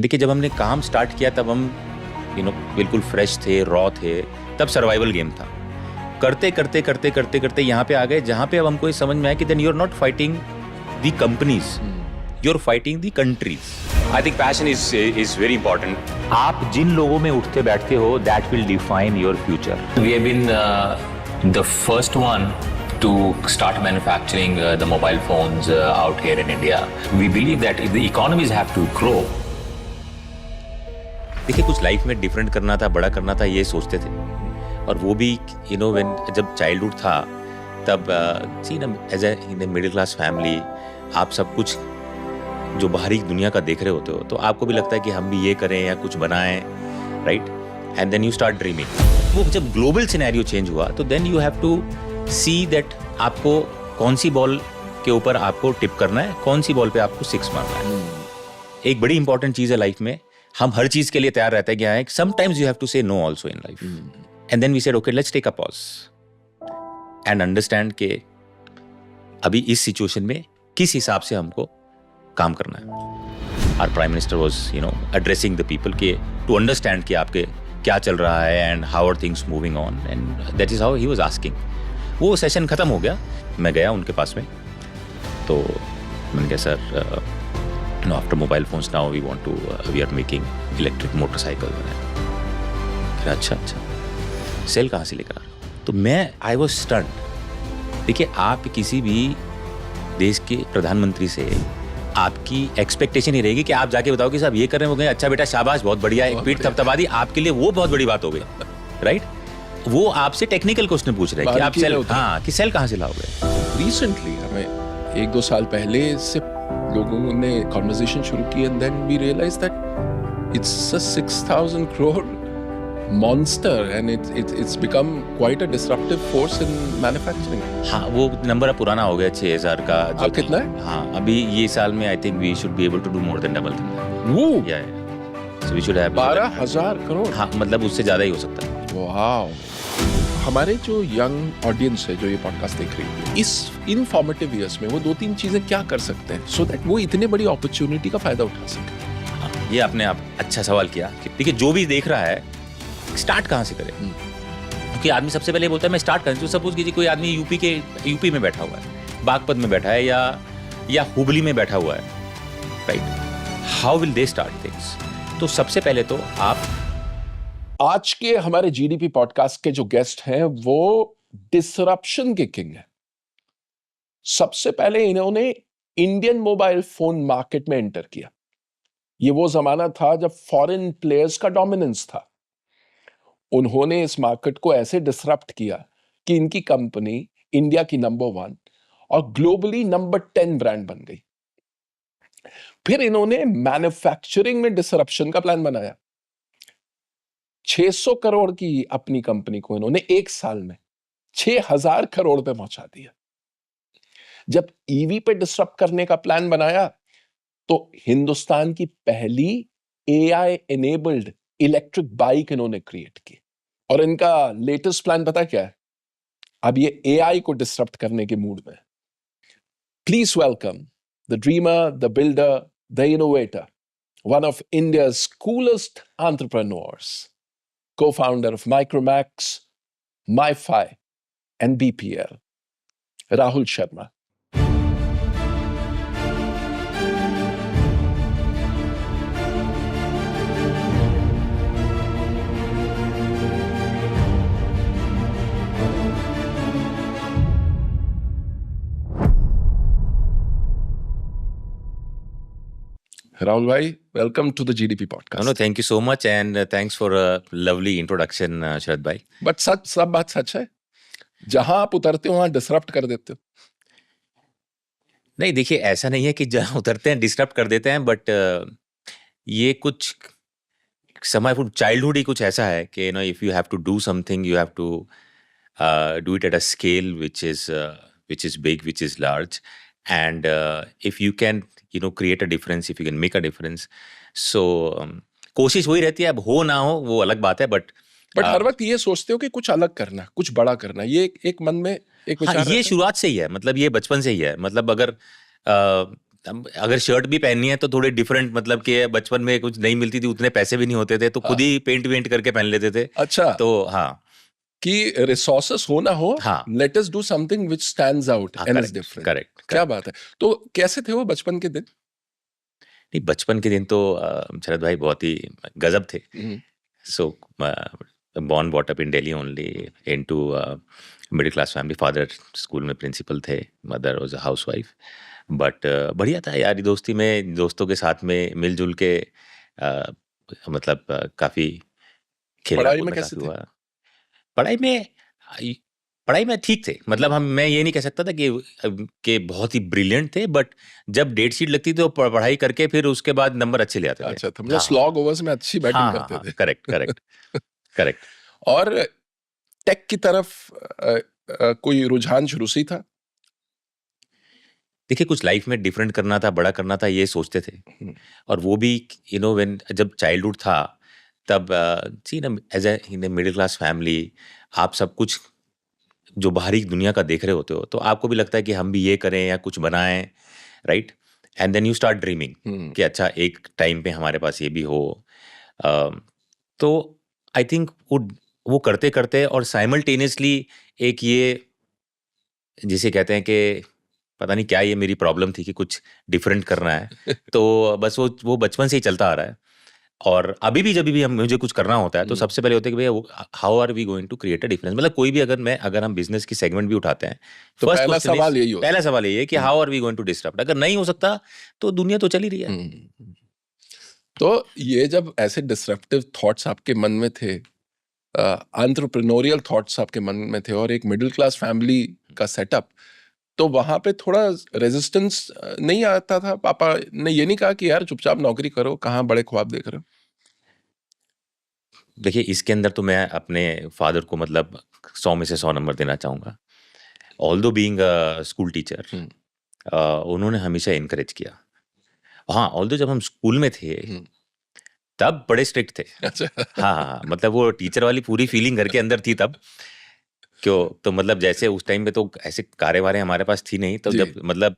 देखिए जब हमने काम स्टार्ट किया तब हम बिल्कुल फ्रेश थे, रॉ थे, तब सर्वाइवल गेम था। करते करते करते करते करते यहाँ पे आ गए जहाँ पे अब हमको ये समझ में आया कि then you are not fighting the companies, you are fighting the countries. I think passion is very important. आप जिन लोगों में उठते बैठते हो, that will define your future. We have been the first one to start manufacturing the mobile phones out here in India. We believe that if the economies have to grow. देखिए कुछ life में different करना था, बड़ा करना था, ये सोचते थे। और वो भी व्हेन जब चाइल्डहुड था तब as a middle class family आप सब कुछ जो बाहरी दुनिया का देख रहे होते हो तो आपको भी लगता है कि हम भी ये करें या कुछ बनाएं, right? And then you start dreaming. वो जब ग्लोबल सिनेरियो चेंज हुआ तो then you have to see that आपको कौन सी बॉल के ऊपर आपको टिप करना है, कौन सी बॉल पे आपको सिक्स मारना है। एक बड़ी इंपॉर्टेंट चीज है लाइफ में, हम हर चीज के लिए तैयार रहते हैं। क्या है, sometimes you have to say no also in life. And then we said okay let's take a pause and understand के अभी इस सिचुएशन में किस हिसाब से हमको काम करना है। Our prime minister was addressing the people के टू अंडरस्टैंड कि आपके क्या चल रहा है and how are things moving on, and that is how he was asking. वो सेशन खत्म हो गया, मैं गया उनके पास में, तो मैंने कहा sir after mobile phones now we are making electric motorcycle. अच्छा सेल कहाँ से लेकर आ रहा हूँ? तो मैं आई वाज स्टन्ड। देखिए आप किसी भी देश के प्रधानमंत्री से आपकी एक्सपेक्टेशन ही रहेगी कि आप जाके बताओ कि साहब ये कर रहे हो गए, अच्छा बेटा शाबाश, बहुत बढ़िया, एक पीठ थपथपा दी, आपके लिए वो बहुत बड़ी बात हो गई, राइट? वो आपसे टेक्निकल क्वेश्चन पूछ रहे हैं कि आप सेल कहाँ से लाओगे। रिसेंटली हमें 1-2 साल पहले से लोगों ने कॉन्वर्सेशन शुरू की and then we realise that it's a 6,000 crore monster and it's become quite a disruptive force in manufacturing. हाँ, वो नंबर अब पुराना हो गया 6,000 का जो कितना है? हाँ, अभी ये साल में I think we should be able to do more than double that. या so we should have 12,000 crore. हाँ, मतलब उससे ज्यादा ही हो सकता है। वाओ। हमारे जो यंग ऑडियंस है जो ये पॉडकास्ट देख रही है, इस इनफॉर्मेटिव ईयर्स में वो 2-3 चीजें क्या कर सकते हैं सो दैट वो इतने बड़ी अपॉर्चुनिटी का फायदा उठा सके? हाँ, ये आपने आप अच्छा सवाल किया। देखिए जो भी देख रहा है स्टार्ट कहाँ से करें, क्योंकि आदमी सबसे पहले बोलता है मैं स्टार्ट करूँ। तो सपोज कीजिए कोई आदमी यूपी में बैठा हुआ है, बागपत में बैठा है या हुबली में बैठा हुआ है, right? How will they start things? तो सबसे पहले तो आप आज के हमारे जीडीपी पॉडकास्ट के जो गेस्ट हैं वो डिसरप्शन के किंग हैं। सबसे पहले इन्होंने इंडियन मोबाइल फोन मार्केट में एंटर किया। ये वो जमाना था जब फॉरेन प्लेयर्स का डोमिनेंस था। उन्होंने इस मार्केट को ऐसे डिसरप्ट किया कि इनकी कंपनी इंडिया की नंबर 1 और ग्लोबली नंबर 10 ब्रांड बन गई। फिर इन्होंने मैन्युफैक्चरिंग में डिसरप्शन का प्लान बनाया। 600 करोड़ की अपनी कंपनी को इन्होंने 1 साल में 6,000 करोड़ पे पहुंचा दिया। जब ईवी पे डिसरप्ट करने का प्लान बनाया तो हिंदुस्तान की पहली एआई एनेबल्ड इलेक्ट्रिक बाइक इन्होंने क्रिएट की। और इनका लेटेस्ट प्लान पता क्या है? अब ये एआई को डिसरप्ट करने के मूड में। Please welcome the dreamer, the builder, the innovator, one of India's coolest entrepreneurs, co-founder of Micromax, MiFi and BPL, Rahul Sharma. Rahul bhai, welcome to the GDP podcast. No, thank you so much and thanks for a lovely introduction, Sharad bhai. But सब बात सच है। जहां आप उतरते हो वहां disrupt कर देते हो। नहीं, देखिए ऐसा नहीं है कि जहां उतरते हैं डिसरप्ट कर देते हैं, बट ये कुछ समय चाइल्डहुड ही कुछ ऐसा है कि if you have to do something you have to do it at a scale which is big, which is large, and if you can create a difference, if you can make a difference, so कोशिश वही रहती है। अब हो ना हो वो अलग बात है, बट हर वक्त ये सोचते हो कि कुछ अलग करना, कुछ बड़ा करना, ये एक मन में एक विचार। ये शुरुआत से ही है, मतलब ये बचपन से ही है। मतलब अगर अगर शर्ट भी पहननी है तो थोड़े डिफरेंट, मतलब कि बचपन में कुछ नहीं मिलती थी, उतने पैसे भी नहीं होते थे, तो खुद ही पेंट वेंट करके पहन लेते थे। अच्छा, तो हाँ कि रिसोर्सेस हो ना हो, हाँ let us do something which stands out and is different. Correct. क्या बात है। तो कैसे थे वो बचपन के दिन? नहीं, बचपन के दिन तो शरद भाई बहुत ही गजब थे। सो born brought up in Delhi only, into middle class family. Father school में प्रिंसिपल थे, mother was a housewife. But बढ़िया था यारी दोस्ती में, दोस्तों के साथ में मिलजुल के मतलब काफ़ी खेलना पढ़ाई में कूदना कैसे काफ़ी थे? हुआ। पढ़ाई में पढ़ाई में ठीक थे, मतलब मैं ये नहीं कह सकता था कि बहुत ही ब्रिलियंट थे, बट जब डेट शीट लगती थी तो पढ़ाई करके फिर उसके बाद नंबर अच्छे ले आते थे। अच्छा, तो मतलब स्लॉग ओवर्स में अच्छी बैटिंग हाँ करते थे। Correct correct correct. और टेक की तरफ कोई रुझान शुरू से ही था? देखिए, कुछ लाइफ में डिफरेंट करना था, बड़ा करना था, ये सोचते थे। और वो भी व्हेन जब चाइल्डहुड था तब सी ना, as a in middle class family, आप सब कुछ जो बाहरी दुनिया का देख रहे होते हो, तो आपको भी लगता है कि हम भी ये करें या कुछ बनाएं, right? And then you start dreaming कि अच्छा एक टाइम पे हमारे पास ये भी हो। तो आई थिंक वो करते करते और साइमल्टेनियसली एक ये जिसे कहते हैं कि पता नहीं क्या ये मेरी प्रॉब्लम थी कि कुछ डिफरेंट करना है। तो बस वो बचपन से ही चलता आ रहा है। और अभी भी जब भी हम मुझे कुछ करना होता है तो सबसे पहले होता है कि भैया how are we going to create a difference. मतलब कोई भी अगर हम बिजनेस की सेगमेंट भी उठाते हैं, तो फर्स्ट पहला क्वेश्चन सवाल यही होता है। पहला सवाल यही है कि how are we going to disrupt. अगर नहीं हो सकता तो दुनिया तो चल ही रही है। तो ये जब ऐसे डिसरप्टिव थॉट्स आपके मन में थे, एंटरप्रेन्योरियल थॉट्स आपके मन में थे, और एक मिडिल क्लास फैमिली का सेटअप, तो वहां पे थोड़ा रेजिस्टेंस नहीं आता था? पापा ने ये नहीं कहा कि यार चुपचाप नौकरी करो, कहाँ बड़े ख्वाब देख रहे हो? देखिए, इसके अंदर तो मैं अपने फादर को मतलब 100 में से 100 नंबर देना चाहूँगा। Although being a school teacher, उन्होंने हमेशा एनकरेज किया। हाँ, ऑल्दो जब हम स्कूल में थे तब बड़े स्ट्रिक्ट थे। अच्छा। हाँ, मतलब वो टीचर वाली पूरी फीलिंग घर के अंदर थी तब। क्यों, तो मतलब जैसे उस टाइम पे तो ऐसे कारें-वारें हमारे पास थी नहीं, तो जी। जब मतलब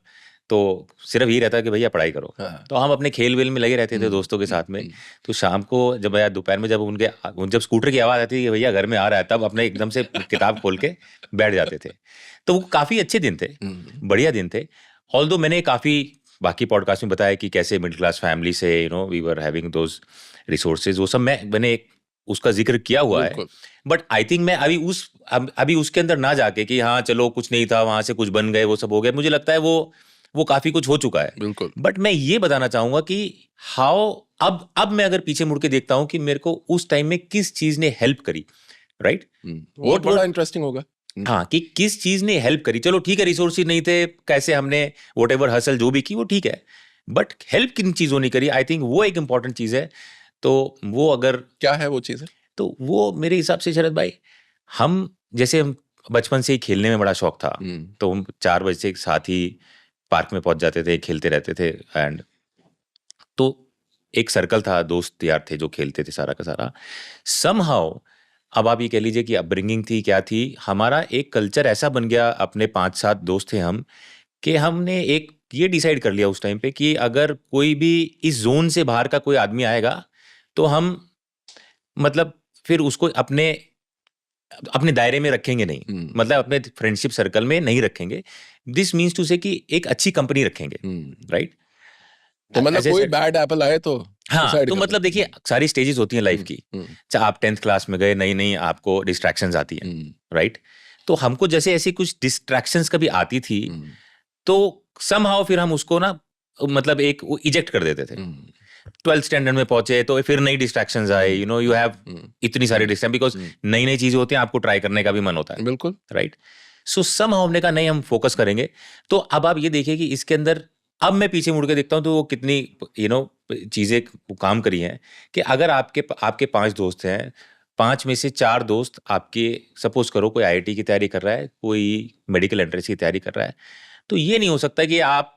तो सिर्फ यही रहता कि भैया पढ़ाई करो। हाँ। तो हम अपने खेल-वेल में लगे रहते थे दोस्तों के साथ में। तो शाम को जब या दोपहर में जब स्कूटर की आवाज़ आती थी कि भैया घर में आ रहा है, तब अपने एकदम से किताब खोल के बैठ जाते थे। तो वो काफ़ी अच्छे दिन थे, बढ़िया दिन थे। ऑल्दो मैंने काफ़ी बाकी पॉडकास्ट में बताया कि कैसे मिडिल क्लास फैमिली से we were having those resources, वो सब मैंने एक उसका ज़िक्र किया हुआ है। बट आई थिंक मैं अभी उसके अंदर ना जाके कि हाँ चलो कुछ नहीं था, वहाँ से कुछ बन गए, वो सब हो गया, मुझे लगता है वो काफ़ी कुछ हो चुका है। बिल्कुल। बट मैं ये बताना चाहूँगा कि हाउ अब मैं अगर पीछे मुड़ के देखता हूँ कि मेरे को उस टाइम में किस चीज़ ने हेल्प करी, राइट? वो बड़ा इंटरेस्टिंग होगा। हाँ, कि किस चीज़ ने हेल्प करी। चलो ठीक है, रिसोर्सेज नहीं थे, कैसे हमने व्हाटएवर हसल जो भी की वो ठीक है, बट हेल्प किन चीज़ों ने करी, आई थिंक वो एक इम्पॉर्टेंट चीज़ है। तो वो अगर क्या है वो चीज़? तो वो मेरे हिसाब से शरद भाई, हम बचपन से ही खेलने में बड़ा शौक था। तो हम 4 बजे से साथ ही पार्क में पहुंच जाते थे, खेलते रहते थे। एंड तो एक सर्कल था, दोस्त यार थे जो खेलते थे सारा का सारा। समहाउ अब आप ये कह लीजिए कि अपब्रिंगिंग थी, क्या थी, हमारा एक कल्चर ऐसा बन गया, अपने 5-7 दोस्त थे हम, कि हमने एक ये डिसाइड कर लिया उस टाइम पे कि अगर कोई भी इस जोन से बाहर का कोई आदमी आएगा तो हम मतलब फिर उसको अपने दायरे में रखेंगे नहीं, मतलब अपने फ्रेंडशिप सर्कल में नहीं रखेंगे। दिस मीन्स टू से कि एक अच्छी कंपनी रखेंगे, राइट? तो मतलब कोई बैड एप्पल आए तो हाँ, तो मतलब देखिए सारी स्टेजेस होती हैं लाइफ की। चाहे आप 10th क्लास में गए, नई आपको डिस्ट्रैक्शंस आती हैं, राइट? तो हमको जैसे ऐसी कुछ डिस्ट्रैक्शंस कभी आती थी तो समहाउ फिर हम उसको ना मतलब एक इजेक्ट कर देते थे। 12th स्टैंडर्ड में पहुंचे तो फिर नई डिस्ट्रैक्शंस आए, यू हैव इतनी सारी डिस्ट्रैक्शन, बिकॉज नई चीजें होती हैं, आपको ट्राई करने का भी मन होता है। बिल्कुल, राइट? सो समहाउ हमने कहा नहीं, हम फोकस करेंगे। तो अब आप ये देखिए कि इसके अंदर अब मैं पीछे मुड़ के देखता हूं तो वो कितनी चीजें काम करी हैं कि अगर आपके 5 दोस्त हैं, 5 में से 4 दोस्त आपके, सपोज करो कोई IIT की तैयारी कर रहा है, कोई मेडिकल एंट्रेंस की तैयारी कर रहा है, तो ये नहीं हो सकता कि आप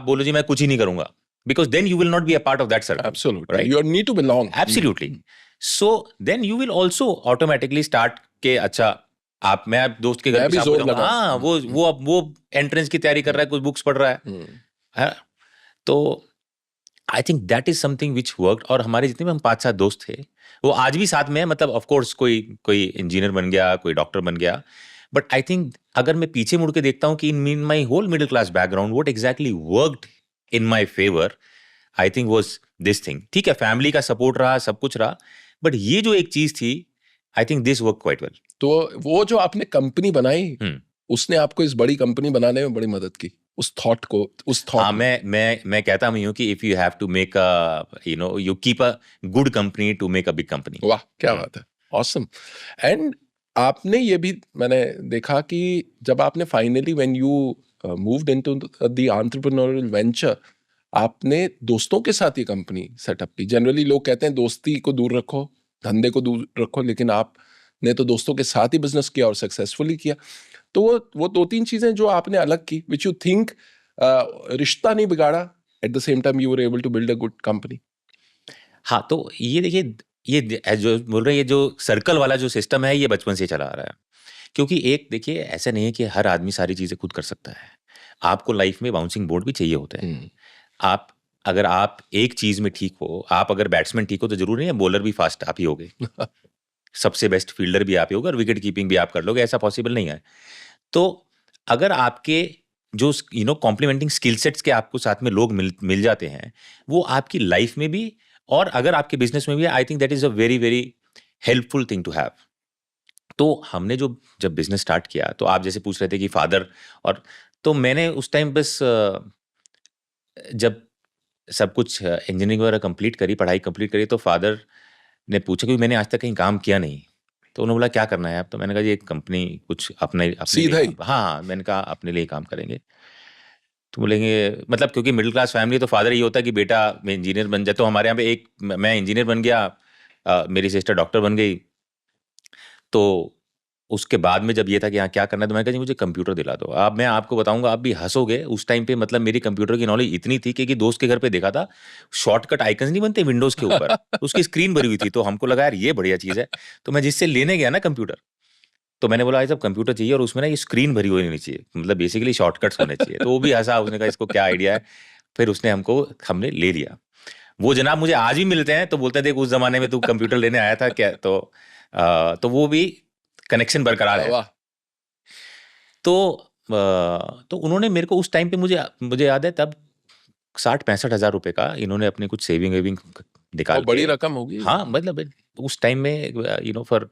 बोलो जी मैं कुछ ही नहीं करूंगा, because then you will not be a part of that circle. Absolutely, right? You need to belong. Absolutely. So then you will also automatically start के अच्छा मैं दोस्त के घर पे जोर लगा, हाँ वो एंट्रेंस की तैयारी कर रहा है, कुछ बुक्स पढ़ रहा है, तो I think that is something which worked. और हमारे जितने भी हम 5-7 दोस्त थे वो आज भी साथ में है, मतलब ऑफ कोर्स कोई इंजीनियर बन गया, कोई डॉक्टर बन गया, बट आई थिंक अगर मैं पीछे मुड़ के देखता हूँ कि in my whole middle class background what exactly worked in my favour, I think was this thing. ठीक है, फैमिली का सपोर्ट रहा, सब कुछ रहा, बट ये जो एक चीज थी, I think this work quite well. तो वो जो आपने कंपनी बनाई, उसने आपको इस बड़ी कंपनी बनाने में बड़ी मदद की, उस थॉट को, उस थॉट। हाँ, मैं कहता हूँ कि if you have to make you keep a good company to make a big company. वाह, क्या बात है, ऑसम। एंड आपने ये भी मैंने देखा कि जब आपने finally when you moved into the entrepreneurial venture, आपने दोस्तों के साथ ये कंपनी सेटअप की। जनरली लोग कहते हैं दोस्ती को दूर रखो, धंधे को दूर रखो, लेकिन आपने तो दोस्तों के साथ ही बिजनेस किया और सक्सेसफुली किया। तो वो 2-3 चीजें जो आपने अलग की, विच यू थिंक रिश्ता नहीं बिगाड़ा, at the same time you were able to build a good company. हाँ, तो ये देखिए, ये जो बोल रहे हैं, ये जो सर्कल वाला जो सिस्टम है, ये बचपन से चला आ रहा है। क्योंकि एक देखिए, ऐसा नहीं है कि हर आदमी सारी चीजें खुद कर सकता है। आपको लाइफ में बाउंसिंग बोर्ड भी चाहिए होता है। अगर आप एक चीज में ठीक हो, आप अगर बैट्समैन ठीक हो, तो जरूरी नहीं है बॉलर भी फास्ट आप ही होगे। सबसे बेस्ट फील्डर भी आप ही होगे और विकेट कीपिंग भी आप कर लोगे, ऐसा पॉसिबल नहीं है। तो अगर आपके जो कॉम्प्लीमेंटिंग स्किल सेट्स के आपको साथ में लोग मिल जाते हैं, वो आपकी लाइफ में भी और अगर आपके बिजनेस में भी, I think that is a very very helpful thing to have. तो हमने जब बिजनेस स्टार्ट किया, तो आप जैसे पूछ रहे थे कि फादर, और तो मैंने उस टाइम बस जब सब कुछ इंजीनियरिंग वगैरह कंप्लीट करी, पढ़ाई कंप्लीट करी, तो फादर ने पूछा कि मैंने आज तक कहीं काम किया नहीं, तो उन्होंने बोला क्या करना है आप? तो मैंने कहा जी एक कंपनी, कुछ अपने सीधा ही? हाँ, मैंने कहा अपने लिए काम करेंगे। तो बोलेंगे, मतलब क्योंकि मिडिल क्लास फैमिली, तो फादर ये होता है कि बेटा मैं इंजीनियर बन जाए। तो हमारे यहाँ पे मैं इंजीनियर बन गया, मेरी सिस्टर डॉक्टर बन गई। तो उसके बाद में जब ये था कि हाँ क्या करना है, तो मैंने कहा जी मुझे कंप्यूटर दिला दो। अब मैं आपको बताऊंगा, आप भी हंसोगे, उस टाइम पे मतलब मेरी कंप्यूटर की नॉलेज इतनी थी कि दोस्त के घर पे देखा था, शॉर्टकट आइकन्स नहीं बनते विंडोज के ऊपर, उसकी स्क्रीन भरी हुई थी। तो हमको लगा यार ये बढ़िया चीज है। तो मैं जिससे लेने गया ना कंप्यूटर, तो मैंने बोला साहब कंप्यूटर चाहिए और उसमें ना ये स्क्रीन भरी हुई नहीं चाहिए, मतलब बेसिकली शॉर्टकट्स होने चाहिए। तो वो भी हंसा, उसने कहा इसको क्या आइडिया है। फिर हमने ले लिया। वो जनाब मुझे आज भी मिलते हैं, तो बोलते हैं देख उस जमाने में तू कंप्यूटर लेने आया था क्या। तो वो भी कनेक्शन बरकरार है। तो उन्होंने मेरे को उस टाइम पे, मुझे याद है तब 60-65 हज़ार रुपए का इन्होंने अपने कुछ सेविंग निकाल, बड़ी रकम होगी। हाँ, मतलब उस टाइम में फॉर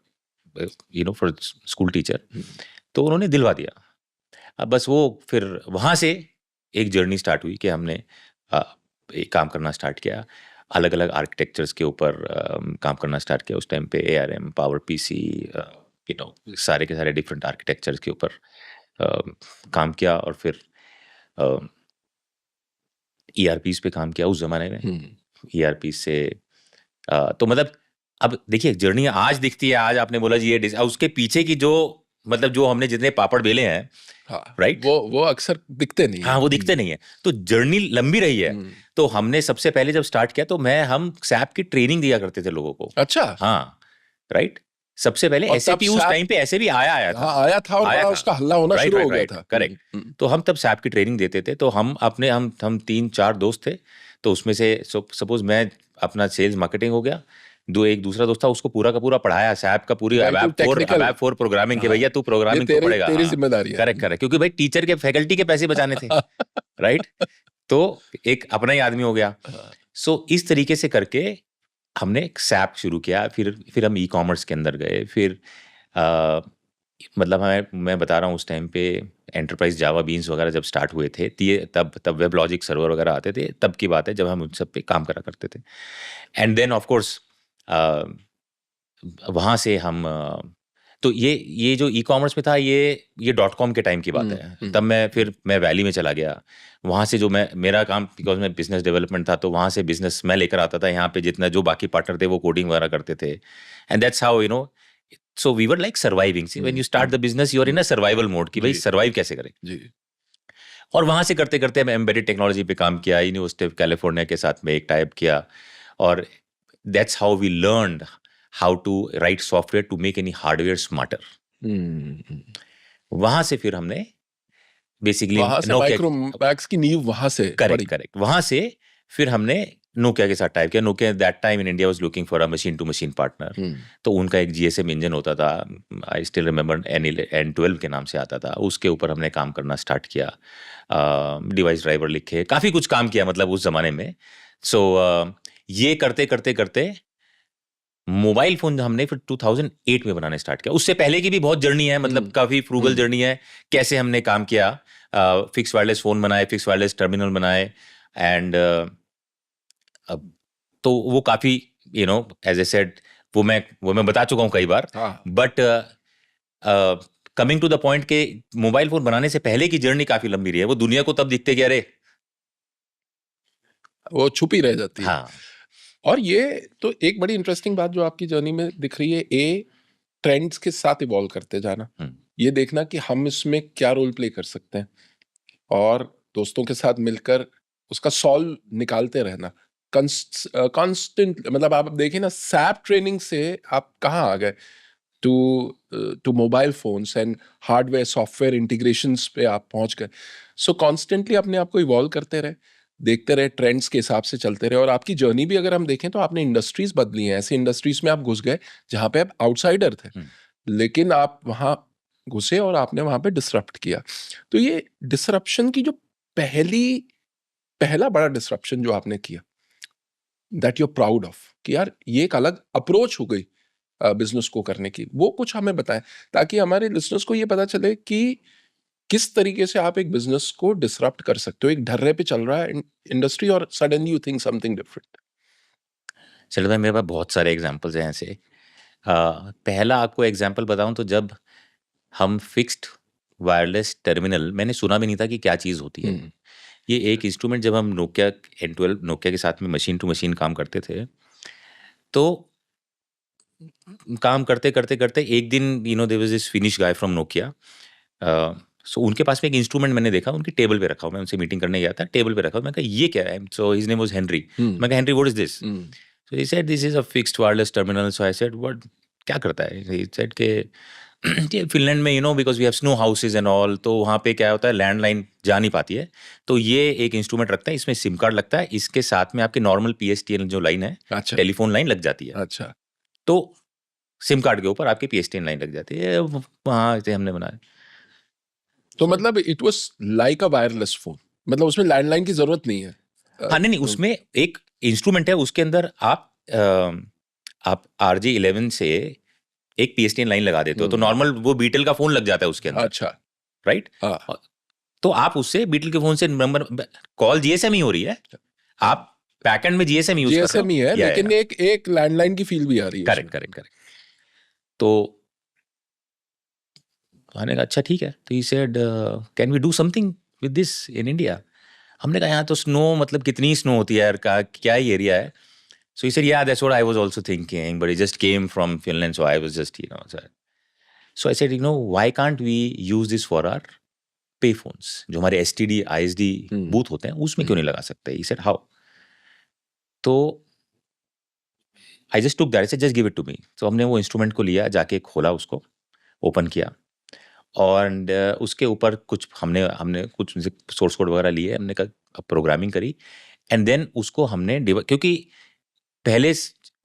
स्कूल टीचर, तो उन्होंने दिलवा दिया। अब बस वो फिर वहाँ से एक जर्नी स्टार्ट हुई कि हमने एक काम करना स्टार्ट किया, अलग अलग आर्किटेक्चर्स के ऊपर काम करना स्टार्ट किया। उस टाइम पे ARM, पावर PC, सारे के सारे डिफरेंट आर्किटेक्चर्स के ऊपर काम किया, और फिर ERPs पे काम किया उस जमाने में। ERP से तो मतलब अब देखिए जर्नी आज दिखती है, आज आपने बोला जी ये उसके पीछे की जो हमने जितने पापड़ बेले हैं, हाँ, राइट, वो अक्सर दिखते नहीं। हाँ, वो दिखते नहीं है। तो जर्नी लंबी रही है। तो हमने सबसे पहले जब स्टार्ट किया, तो हम SAP की ट्रेनिंग दिया करते थे लोगों को। अच्छा, हाँ, राइट। सबसे पहले SAP उस टाइम पे SAP आया था। हाँ, आया था और बड़ा उसका हल्ला होना शुरू हो गया था। करेक्ट। तो हम तब SAP की ट्रेनिंग देते थे। तो हम 3-4 दोस्त थे। तो उसमें से सपोज मैं अपना सेल्स मार्केटिंग हो गया, एक दूसरा दोस्त था, उसको पूरा का पूरा पढ़ाया SAP का पूरी ABAP 4 प्रोग्रामिंग के, भैया तू प्रोग्रामिंग तो पढ़ेगा, तेरी जिम्मेदारी है। करेक्ट, क्योंकि भाई टीचर के फैकल्टी के पैसे बचाने थे। राइट। तो एक अपना ही आदमी हो गया। सो इस तरीके से करके हमने एक SAP शुरू किया। फिर हम ई-कॉमर्स के अंदर गए। फिर मतलब मैं बता रहा हूँ, उस टाइम पे एंटरप्राइज जावा बीन्स वगैरह जब स्टार्ट हुए थे, तब वेब लॉजिक सर्वर वगैरह आते थे। तब की बात है जब हम उन सब पे काम करा करते थे। एंड देन ऑफ कोर्स वहाँ से हम तो ये जो ई-कॉमर्स में था, ये .com के टाइम की बात है। तब मैं वैली में चला गया। वहाँ से जो मेरा काम, बिकॉज मैं बिजनेस डेवलपमेंट था, तो वहाँ से बिजनेस मैं लेकर आता था। यहाँ पे जितना जो बाकी पार्टनर थे वो कोडिंग वगैरह करते थे। And that's how so we were like surviving. See when you start the business, you are in a survival mode कि भाई सर्वाइव कैसे करें जी। और वहाँ से करते करते मैं एम्बेडेड टेक्नोलॉजी पे काम किया, यूनिवर्सिटी ऑफ कैलिफोर्निया के साथ में एक टाइप किया। और that's how we learned how to write software to make any hardware smarter। वहां से फिर हमने बेसिकली वहां से माइक्रोमैक्स की नींव वहां से पड़ी। करेक्ट वहां से फिर हमने नोकिया के साथ टाइप किया। Nokia that time in India was looking for a machine to machine partner. तो उनका एक जीएसएम इंजन होता था, आई स्टिल रिमेंबर, N12 के नाम से आता था। उसके ऊपर हमने काम करना स्टार्ट किया, डिवाइस ड्राइवर लिखे, काफ़ी कुछ काम किया मतलब उस ज़माने में। सो ये करते करते करते मोबाइल फ़ोन हमने फिर 2008 में बनाने स्टार्ट किया। उससे पहले की भी बहुत जर्नी है, मतलब काफ़ी फ्रूगल जर्नी है, कैसे हमने काम किया, फिक्स वायरलेस फ़ोन बनाए, फिक्स वायरलेस टर्मिनल बनाए, एंड तो वो काफ़ी एज ए सेड वो मैं बता चुका हूँ कई बार। But coming to the point के मोबाइल फोन बनाने से पहले की जर्नी काफी लंबी रही है। वो दुनिया को तब दिखते कि अरे वो छुपी रह जाती है। हाँ। और ये तो एक बड़ी इंटरेस्टिंग बात जो आपकी जर्नी में दिख रही है, ट्रेंड्स के साथ इवॉल्व करते जाना, ये देखना कि हम इसमें क्या रोल प्ले कर सकते हैं, और दोस्तों के साथ मिलकर उसका सॉल्व निकालते रहना, कांस्टेंट। मतलब आप देखिए ना, सैप ट्रेनिंग से आप कहाँ आ गए to mobile phones and hardware software integrations पे आप पहुंच गए। सो कॉन्स्टेंटली अपने आप को इवॉल्व करते रहे, देखते रहे, ट्रेंड्स के हिसाब से चलते रहे। और आपकी जर्नी भी अगर हम देखें तो आपने इंडस्ट्रीज बदली हैं, ऐसी इंडस्ट्रीज में आप घुस गए जहाँ पे आप आउटसाइडर थे, लेकिन आप वहाँ घुसे और आपने वहाँ पे डिसरप्ट किया। तो ये डिसरप्शन की जो पहला बड़ा डिसरप्शन जो आपने किया, that you are proud of, कि यार ये एक अलग अप्रोच हो गई बिजनेस को करने की, वो कुछ हमें बताएं ताकि हमारे लिसनर्स को ये पता चले कि किस तरीके से आप एक बिजनेस को डिसरप्ट कर सकते हो। एक ढर्रे पे चल रहा है इंडस्ट्री और suddenly you think something different. चलो भाई, मेरे पास बहुत सारे एग्जांपल्स हैं ऐसे। पहला आपको एग्जांपल बताऊं तो जब हम फिक्स्ड वायरलेस टर्मिनल, मैंने सुना भी नहीं था कि क्या चीज़ होती है। ये एक इंस्ट्रूमेंट, जब हम नोकिया N12 नोकिया के साथ में मशीन टू मशीन काम करते थे, तो काम करते करते करते एक दिन there was this Finnish guy from Nokia. So उनके पास में एक इंस्ट्रूमेंट मैंने देखा, उनकी टेबल पे रखा हुआ। मैं उनसे मीटिंग करने गया था, टेबल पे रखा हुआ। मैं कहा ये क्या है? So his name was Henry. मैं कहा Henry what is this? So he said this is a fixed wireless terminal. So I said what, क्या करता है? ही सेड के फिनलैंड में because we have snow houses and all, तो वहाँ पे क्या होता है, लैंडलाइन जा नहीं पाती है, तो ये एक इंस्ट्रूमेंट रखता है, इसमें सिम कार्ड लगता है, इसके साथ में आपके नॉर्मल PSTN जो लाइन है, टेलीफोन लाइन लग जाती है। अच्छा। तो सिम कार्ड के ऊपर आपकी PSTN लाइन लग जाती है, वहाँ से हमने बनाया। तो मतलब it was like a wireless phone, मतलब उसमें लैंडलाइन की जरूरत नहीं है। हाँ, नहीं, उसमें एक इंस्ट्रूमेंट है, उसके अंदर आप RJ11 से एक PSTN लाइन लगा देते हो, तो नॉर्मल वो बीटल का फोन लग जाता है उसके अंदर। अच्छा, राइट। तो आप उससे बीटल के फोन से नंबर कॉल GSM ही हो रही है, आप बैकएंड में GSM यूज कर रहे हो। GSM ही है, लेकिन एक लैंडलाइन की फील भी आ रही है। करेक्ट। तो मैंने कहा अच्छा ठीक है। तो he said can we do something with this in India? हमने कहा यहाँ तो स्नो, मतलब कितनी स्नो होती है यार, क्या ही एरिया है। So he said, yeah, that's what I was also thinking, but he just came from Finland, so I was just, So I said, why can't we use this for our payphones? जो हमारे STD, ISD booth होते हैं, उसमें क्यों नहीं लगा सकते? He said, how? तो I just took that. I said, just give it to me. So हमने वो इंस्ट्रूमेंट को लिया, जाके खोला, उसको ओपन किया, और उसके ऊपर कुछ हमने कुछ सोर्स कोड वगैरह लिए, हमने कहा प्रोग्रामिंग करी, एंड देन उसको हमने, क्योंकि पहले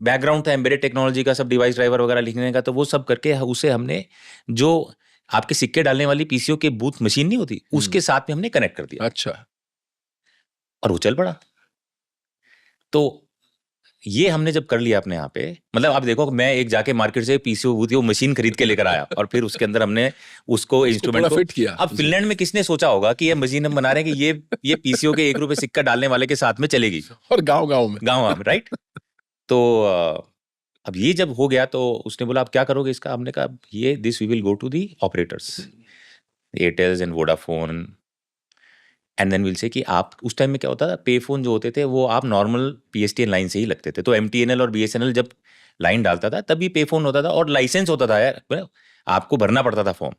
बैकग्राउंड था एम्बेडेड टेक्नोलॉजी का, सब डिवाइस ड्राइवर वगैरह लिखने का, तो वो सब करके उसे हमने, जो आपके सिक्के डालने वाली PCO के बूथ मशीन नहीं होती, उसके साथ में हमने कनेक्ट कर दिया। अच्छा। और वो चल पड़ा। तो ये हमने जब कर लिया अपने यहाँ पे, मतलब आप देखो, मैं एक जाके मार्केट से PCO बूथ, वो मशीन खरीद के लेकर आया, और फिर उसके अंदर हमने उसको इंस्ट्रूमेंट को फिट किया। अब फिनलैंड में किसने सोचा होगा कि ये मशीन हम बना रहे हैं कि ये PCO के 1 रुपए सिक्का डालने वाले के साथ में चलेगी, और गाँव में, राइट। तो अब ये जब हो गया, तो उसने बोला अब क्या करोगे इसका? हमने कहा ये this we will go to the operators, Airtels and Vodafone, and then will say कि आप, उस टाइम में क्या होता था, पे फोन जो होते थे वो आप नॉर्मल PSTN लाइन से ही लगते थे। तो MTNL और BSNL जब लाइन डालता था तभी पे फोन होता था, और लाइसेंस होता था यार, आपको भरना पड़ता था फॉर्म।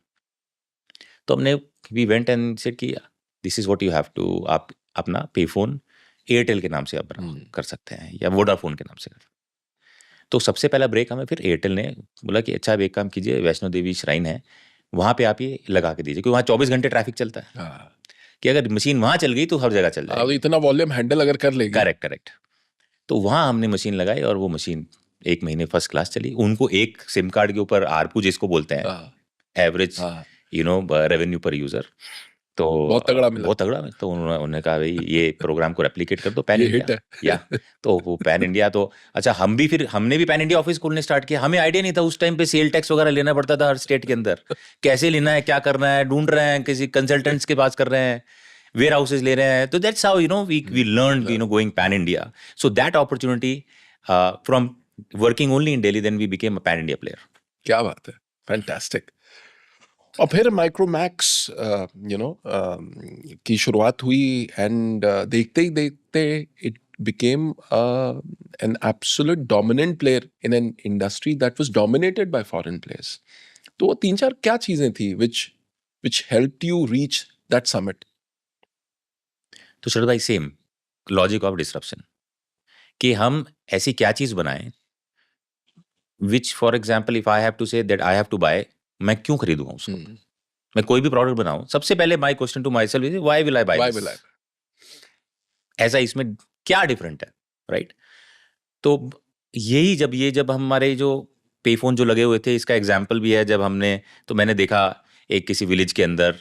तो हमने वी वेंट एंड सेड कि this is what you have to, आप अपना पे फोन एयरटेल के नाम से आप कर सकते हैं, या वोडाफोन के नाम से। तो सबसे पहला ब्रेक हमें फिर एयरटेल ने बोला कि अच्छा, अब एक काम कीजिए, वैष्णो देवी श्राइन है, वहाँ पे आप ये लगा के दीजिए, क्योंकि वहाँ 24 घंटे ट्रैफिक चलता है हाँ, कि अगर मशीन वहाँ चल गई तो हर जगह चल अब जाएगी। इतना वॉल्यूम हैंडल अगर कर लेगी। करेक्ट। तो वहाँ हमने मशीन लगाई और वो मशीन 1 महीने फर्स्ट क्लास चली। उनको एक सिम कार्ड के ऊपर आरपू जिसको बोलते हैं, हाँ, एवरेज हाँ, रेवेन्यू पर यूजर, तो बहुत तगड़ा मिला। बहुत तगड़ा। तो उन्होंने कहा भाई ये प्रोग्राम को रेप्लिकेट कर दो पैन ये इंडिया। हिट है। या तो वो पैन इंडिया, तो अच्छा हमने भी पैन इंडिया ऑफिस खोलने स्टार्ट किया। हमें आइडिया नहीं था उस टाइम पे सेल टैक्स वगैरह लेना पड़ता था हर स्टेट के अंदर, कैसे लेना है, क्या करना है, ढूंढ रहे हैं, किसी कंसल्टेंट्स के पास कर रहे हैं, वेयर हाउसेज ले रहे हैं। तो that's how we learn going pan India. So that opportunity from working only in Delhi, then we became a pan India player. क्या बात है, फैंटास्टिक। और फिर माइक्रोमैक्स की शुरुआत हुई, एंड देखते ही देखते it became an absolute dominant player in an industry that was dominated by foreign players. तो वो 3-4 क्या चीजें थी which helped you reach that summit? तो शरद भाई, सेम लॉजिक ऑफ डिसरप्शन, कि हम ऐसी क्या चीज बनाएं which, for example, if I have to say that I have to buy, मैं क्यों खरीदूंगा उसको? मैं कोई भी प्रोडक्ट बनाऊं, सबसे पहले my question to my self is why will I buy Why this? will I? ऐसा इसमें क्या डिफरेंट है, राइट? तो जब हमारे जो पे फोन जो लगे हुए थे, इसका एग्जाम्पल भी है, जब हमने, तो मैंने देखा एक किसी विलेज के अंदर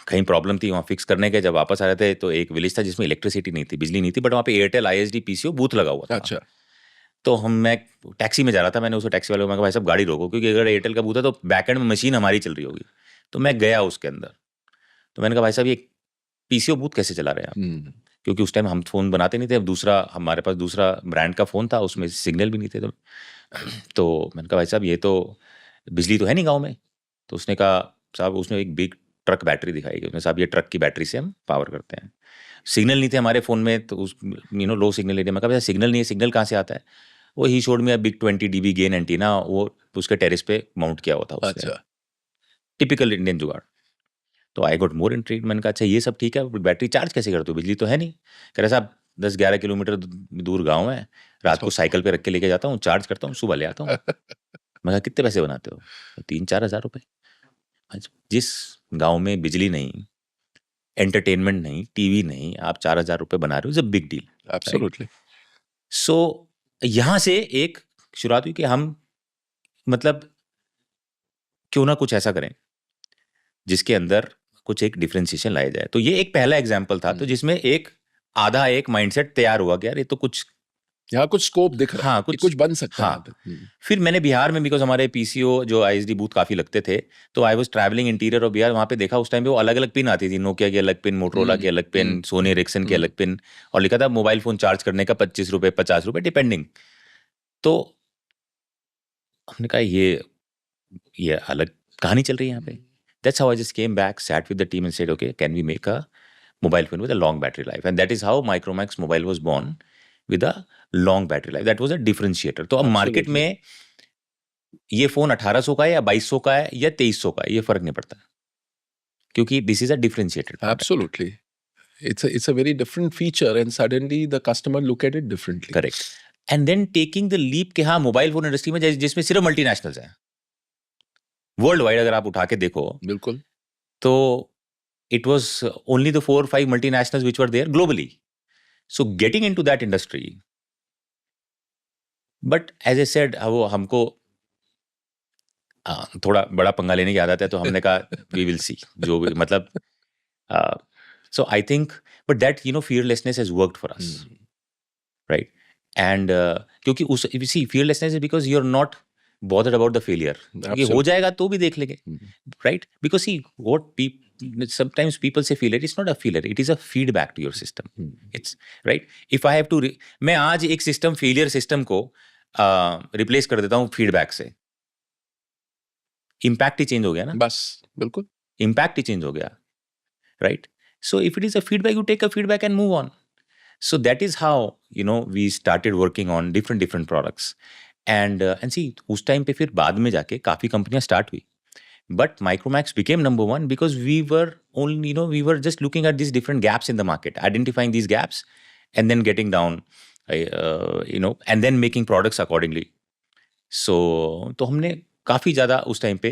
कहीं प्रॉब्लम थी, वहाँ फिक्स करने के जब वापस आ रहे थे, तो एक विलेज था जिसमें इलेक्ट्रिसिटी नहीं थी, बिजली नहीं थी, बट वहाँ पे एयरटेल ISD PCO बूथ लगा हुआ था। अच्छा, तो मैं टैक्सी में जा रहा था, मैंने उसे टैक्सी वाले को मैं कहा भाई साहब गाड़ी रोको, क्योंकि अगर एयरटेल का बूथ है तो बैकएंड में मशीन हमारी चल रही होगी। तो मैं गया उसके अंदर, तो मैंने कहा भाई साहब ये PCO बूथ कैसे चला रहे हैं आप? क्योंकि उस टाइम हम फ़ोन बनाते नहीं थे, अब हमारे पास दूसरा ब्रांड का फ़ोन था, उसमें सिग्नल भी नहीं थे। तो मैंने कहा भाई साहब ये तो बिजली तो है नहीं गाँव में। तो उसने कहा साहब, उसने एक बिग ट्रक बैटरी दिखाई, उसने साहब ये ट्रक की बैटरी से हम पावर करते हैं। सिग्नल नहीं थे हमारे फ़ोन में, तो लो सिग्नल एरिया में, कहा सिग्नल नहीं है, सिग्नल कहाँ से आता है? वो ही शोड में बिग 20 dB गेन एंटीना, वो उसके टेरेस पे माउंट किया हुआ था उसने। अच्छा, टिपिकल इंडियन जुगाड़। तो आई गॉट मोर इंट्रीग्ड। मैंने कहा अच्छा ये सब ठीक है, बैटरी चार्ज कैसे करते हो, बिजली तो है नहीं? कह रहे साहब 10-11 किलोमीटर दूर गाँव है, रात को साइकिल पे रख के लेके जाता हूँ, चार्ज करता हूँ, सुबह ले आता हूँ। मैं कहा कितने पैसे बनाते हो? 3-4 हज़ार रुपये। जिस गाँव में बिजली नहीं, एंटरटेनमेंट नहीं, टीवी नहीं, आप 4,000 रुपये बना रहे हो, is a big deal. Absolutely. So यहाँ से एक शुरुआत हुई कि हम मतलब क्यों ना कुछ ऐसा करें जिसके अंदर कुछ एक डिफरेंशिएशन लाया जाए। तो ये एक पहला एग्जाम्पल था, तो जिसमें एक माइंडसेट तैयार हुआ कि यार ये तो कुछ यहाँ कुछ स्कोप दिख रहा है, हाँ, कि कुछ बन सकता है हाँ। यहाँ पे। फिर मैंने बिहार में, बिकॉज हमारे PCO जो ISD बूथ काफी लगते थे, तो I was travelling interior of Bihar, वहाँ पे देखा उस टाइम पे वो अलग अलग पिन आती थी, नोकिया की अलग पिन, मोटरोला की अलग पिन, सोनी एरिक्सन की अलग पिन, और लिखा था मोबाइल फोन चार्ज करने का 25 रुपये 50 रुपये डिपेंडिंग। तो हमने कहा ये अलग कहानी चल रही है यहाँ पे। That's how I just came back, sat with the team and said, okay, can we make a mobile phone with a long battery life? And that is how Micromax Mobile was born, with a long battery life. That was a differentiator. तो अब market में ये phone 1800 का है या 2200 का है या 2300 का है, ये फर्क नहीं पड़ता, क्योंकि this is a differentiated. Absolutely. It's a very different feature, and suddenly the customer look at it differently. Correct. And then taking the leap कि हाँ मोबाइल फोन इंडस्ट्री में जिसमें सिर्फ मल्टीनेशनल्स हैं, वर्ल्ड वाइड अगर आप उठा के देखो, बिल्कुल। तो it was only the 4 or 5 multinationals which were there globally. So getting into that industry, but as I said, वो हमको थोड़ा बड़ा पंगा लेने की आदत है, तो हमने कहा we will see, जो भी मतलब so I think, but that fearlessness has worked for us, right? And क्योंकि see, fearlessness is because you're not bothered about the failure. कि हो जाएगा तो भी देख लेंगे, right? Because see, sometimes people say failure, it's not a failure, it is a feedback to your system. It's right. If I have to मैं आज एक सिस्टम, फेलियर सिस्टम को रिप्लेस कर देता हूँ फीडबैक से, इम्पैक्ट ही चेंज हो गया ना। बस बिल्कुल, इम्पैक्ट ही चेंज हो गया, right? So if it is a feedback, you take a feedback and move on. So that is how we started working on different products, and see, उस time पे फिर बाद में जाके काफी कंपनियां स्टार्ट हुई, but Micromax became number one because we were only we were just looking at these different gaps in the market, identifying these gaps, and then getting down, and then making products accordingly. So तो हमने काफ़ी ज़्यादा उस time पे,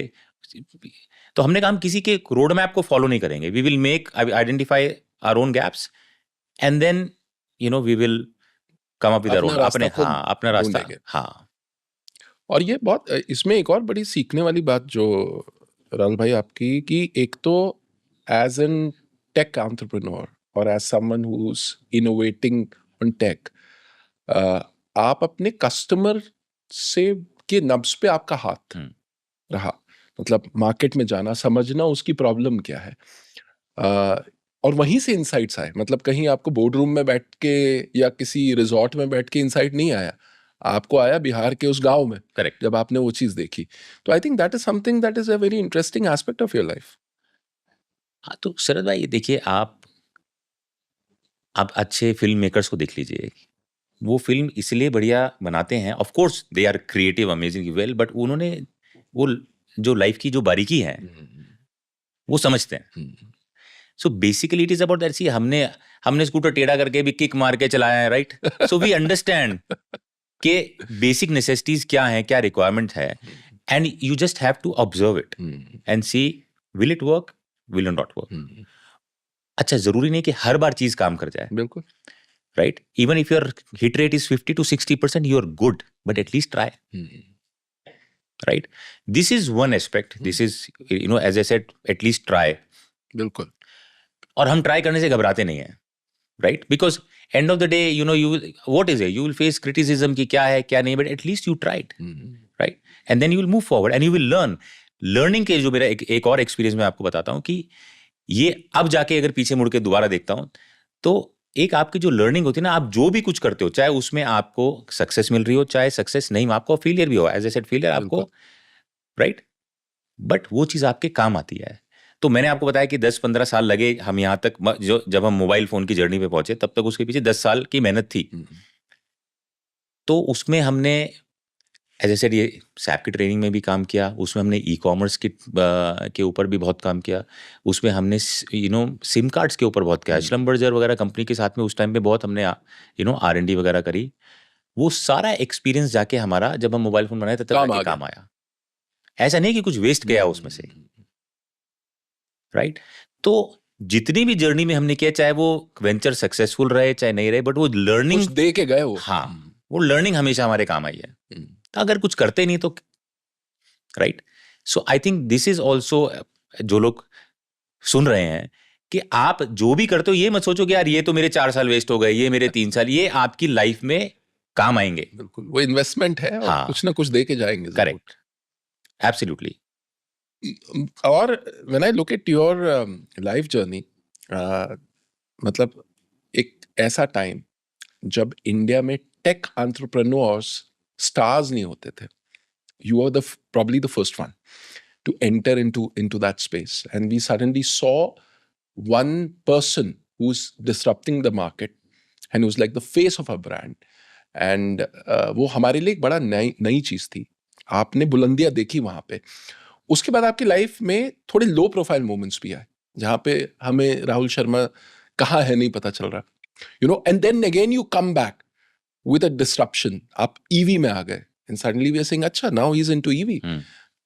तो हमने कहा हम किसी के रोड मैप को फॉलो नहीं करेंगे, we will make identify our own gaps and then we will come up with our own, अपने अपना रास्ता। हाँ, और ये बहुत इसमें एक और बड़ी सीखने वाली बात जो राहुल भाई आपकी, कि एक तो एज एन टेक एंटरप्रेन्योर और as someone who is innovating on tech, आप अपने कस्टमर से के नब्ज पे आपका हाथ रहा, मतलब मार्केट में जाना, समझना उसकी प्रॉब्लम क्या है, और वहीं से इंसाइट्स आए। मतलब कहीं आपको बोर्ड रूम में बैठ के या किसी रिजॉर्ट में बैठ के इंसाइट नहीं आया, आपको आया बिहार के उस गांव में, करेक्ट, जब आपने वो चीज देखी। तो I think that is something that is a very interesting aspect of your life. हाँ, तो शरद भाई देखिए, आप अच्छे फिल्म मेकर्स को देख लीजिए, वो फिल्म इसलिए बढ़िया बनाते हैं, of course they are creative amazing well, but उन्होंने वो जो लाइफ की जो बारीकी है वो समझते हैं। So basically it is about that. See हमने स्कूटर टेढ़ा करके भी किक मार के चलाया है, राइट? सो वी अंडरस्टैंड कि बेसिक नेसेसिटीज क्या है, क्या रिक्वायरमेंट है, and you just have to observe it and see will it work, will not work. अच्छा, जरूरी नहीं कि हर बार चीज काम कर जाए, बिल्कुल, right? Even if your hit rate is 50 to 60%, you're good, but at least try. Right? This is one aspect. This is, as I said, at least try. बिल्कुल। और हम try करने से घबराते नहीं हैं, right? Because end of the day, what is it? You will face criticism कि क्या है, क्या नहीं, but at least you tried, right? And then you will move forward and you will learn. Learning के जो मेरा एक और experience मैं आपको बताता हूँ कि ये अब जाके अगर पीछे मुड़ के दोबारा देखता हूँ, तो एक आपकी जो लर्निंग होती है ना, आप जो भी कुछ करते हो, चाहे उसमें आपको सक्सेस मिल रही हो, चाहे सक्सेस नहीं, आपको फेलियर भी हो, एज ए सेड फेलियर आपको, राइट, बट वो चीज़ आपके काम आती है। तो मैंने आपको बताया कि 10-15 साल लगे हम यहाँ तक, जब हम मोबाइल फोन की जर्नी पे पहुंचे, तब तक उसके पीछे 10 साल की मेहनत थी। तो उसमें हमने एज ए सेड ये सैप की ट्रेनिंग में भी काम किया, उसमें हमने ई कॉमर्स के ऊपर भी बहुत काम किया, उसमें हमने सिम कार्ड्स के ऊपर बहुत किया, श्लम्बर्जर वगैरह कंपनी के साथ में उस टाइम पे बहुत हमने R&D वगैरह करी। वो सारा एक्सपीरियंस जाके हमारा, जब हम मोबाइल फोन बनाए तब काम आया। ऐसा नहीं कि कुछ वेस्ट गया उसमें से, राइट? तो जितनी भी जर्नी में हमने किया, चाहे वो वेंचर सक्सेसफुल रहे चाहे नहीं रहे, बट वो लर्निंग दे के गए वो, हाँ, वो लर्निंग हमेशा हमारे काम आई है। तो अगर कुछ करते नहीं तो, right? So I think this is also, जो लोग सुन रहे हैं, कि आप जो भी करते हो ये मत सोचो कि यार ये तो मेरे 4 साल वेस्ट हो गए, ये मेरे 3 साल, ये आपकी लाइफ में काम आएंगे। बिल्कुल, वो इन्वेस्टमेंट है, और कुछ ना कुछ दे के जाएंगे। Correct, absolutely. और when I look at your life journey, मतलब एक ऐसा टाइम जब इंडिया में टेक एंटरप्रेन्योर्स स्टार्स नहीं होते थे, you are probably the first one to enter into that space, and we suddenly saw one person who's disrupting the market and who's like the face of a brand, and वो हमारे लिए एक बड़ा नई चीज थी। आपने बुलंदियां देखी वहां पे। उसके बाद आपकी लाइफ में थोड़े लो प्रोफाइल मोमेंट्स भी आए, जहां पे हमें राहुल शर्मा कहाँ है नहीं पता चल रहा, and then again you come back with a disruption, आप EV में आ गए, and suddenly we are saying, अच्छा, now he's into EV।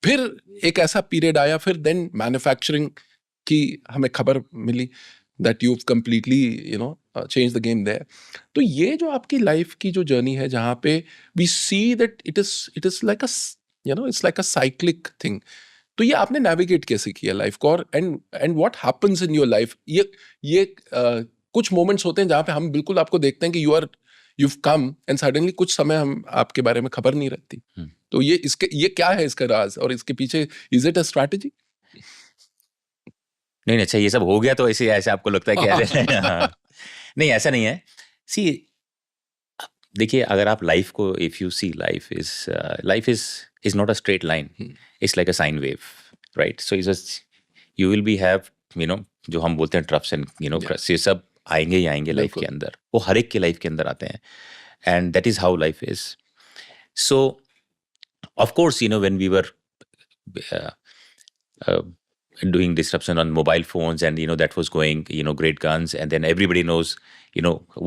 फिर एक ऐसा पीरियड आया, फिर then मैन्युफैक्चरिंग की हमें खबर मिली that you've completely changed the game there। तो ये जो आपकी लाइफ की जो जर्नी है, जहाँ पे we see that it is like a it's like a cyclic thing, तो ये आपने navigate कैसे किया लाइफ को, और and what happens in your life? ये कुछ मोमेंट्स होते हैं जहाँ पे हम बिल्कुल आपको देखते हैं कि you've come and suddenly कुछ समय हम आपके बारे में खबर नहीं रहती। तो ये क्या है इसका राज, और इसके पीछे is it a strategy? नहीं, अच्छा, ये सब हो गया तो ऐसे आपको लगता है कि नहीं, ऐसा नहीं है। सी, देखिए, अगर आप लाइफ को, if you see life is not a straight line, it's like a sine wave, right? So you will be have जो हम बोलते हैं ट्रफ्स एंड ये सब आएंगे ही आएंगे लाइफ के अंदर, वो हर एक के लाइफ के अंदर आते हैं, and that is how life is. So of course when we were doing disruption on mobile phones, and that was going great guns, and then everybody knows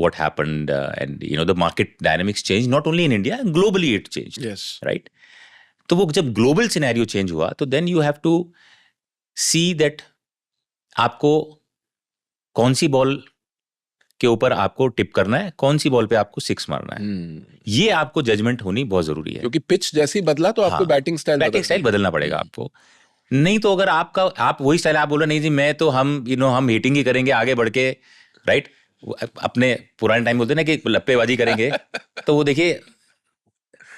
what happened, and the market dynamics changed, not only in India, globally it changed, yes, right? तो वो जब global scenario change हुआ तो then you have to see that आपको कौन सी ball के ऊपर आपको टिप करना है, कौन सी बॉल पे आपको सिक्स मारना है। ये आपको जजमेंट होनी बहुत जरूरी है, क्योंकि पिच जैसी बदला तो आपको बैटिंग स्टाइल बदलना पड़ेगा आपको। नहीं तो अगर आप वही स्टाइल आप बोलो नहीं जी मैं तो हम हिटिंग ही करेंगे आगे बढ़ के, राइट, अपने पुराने टाइम बोलते ना कि लप्पेबाजी करेंगे तो वो देखिए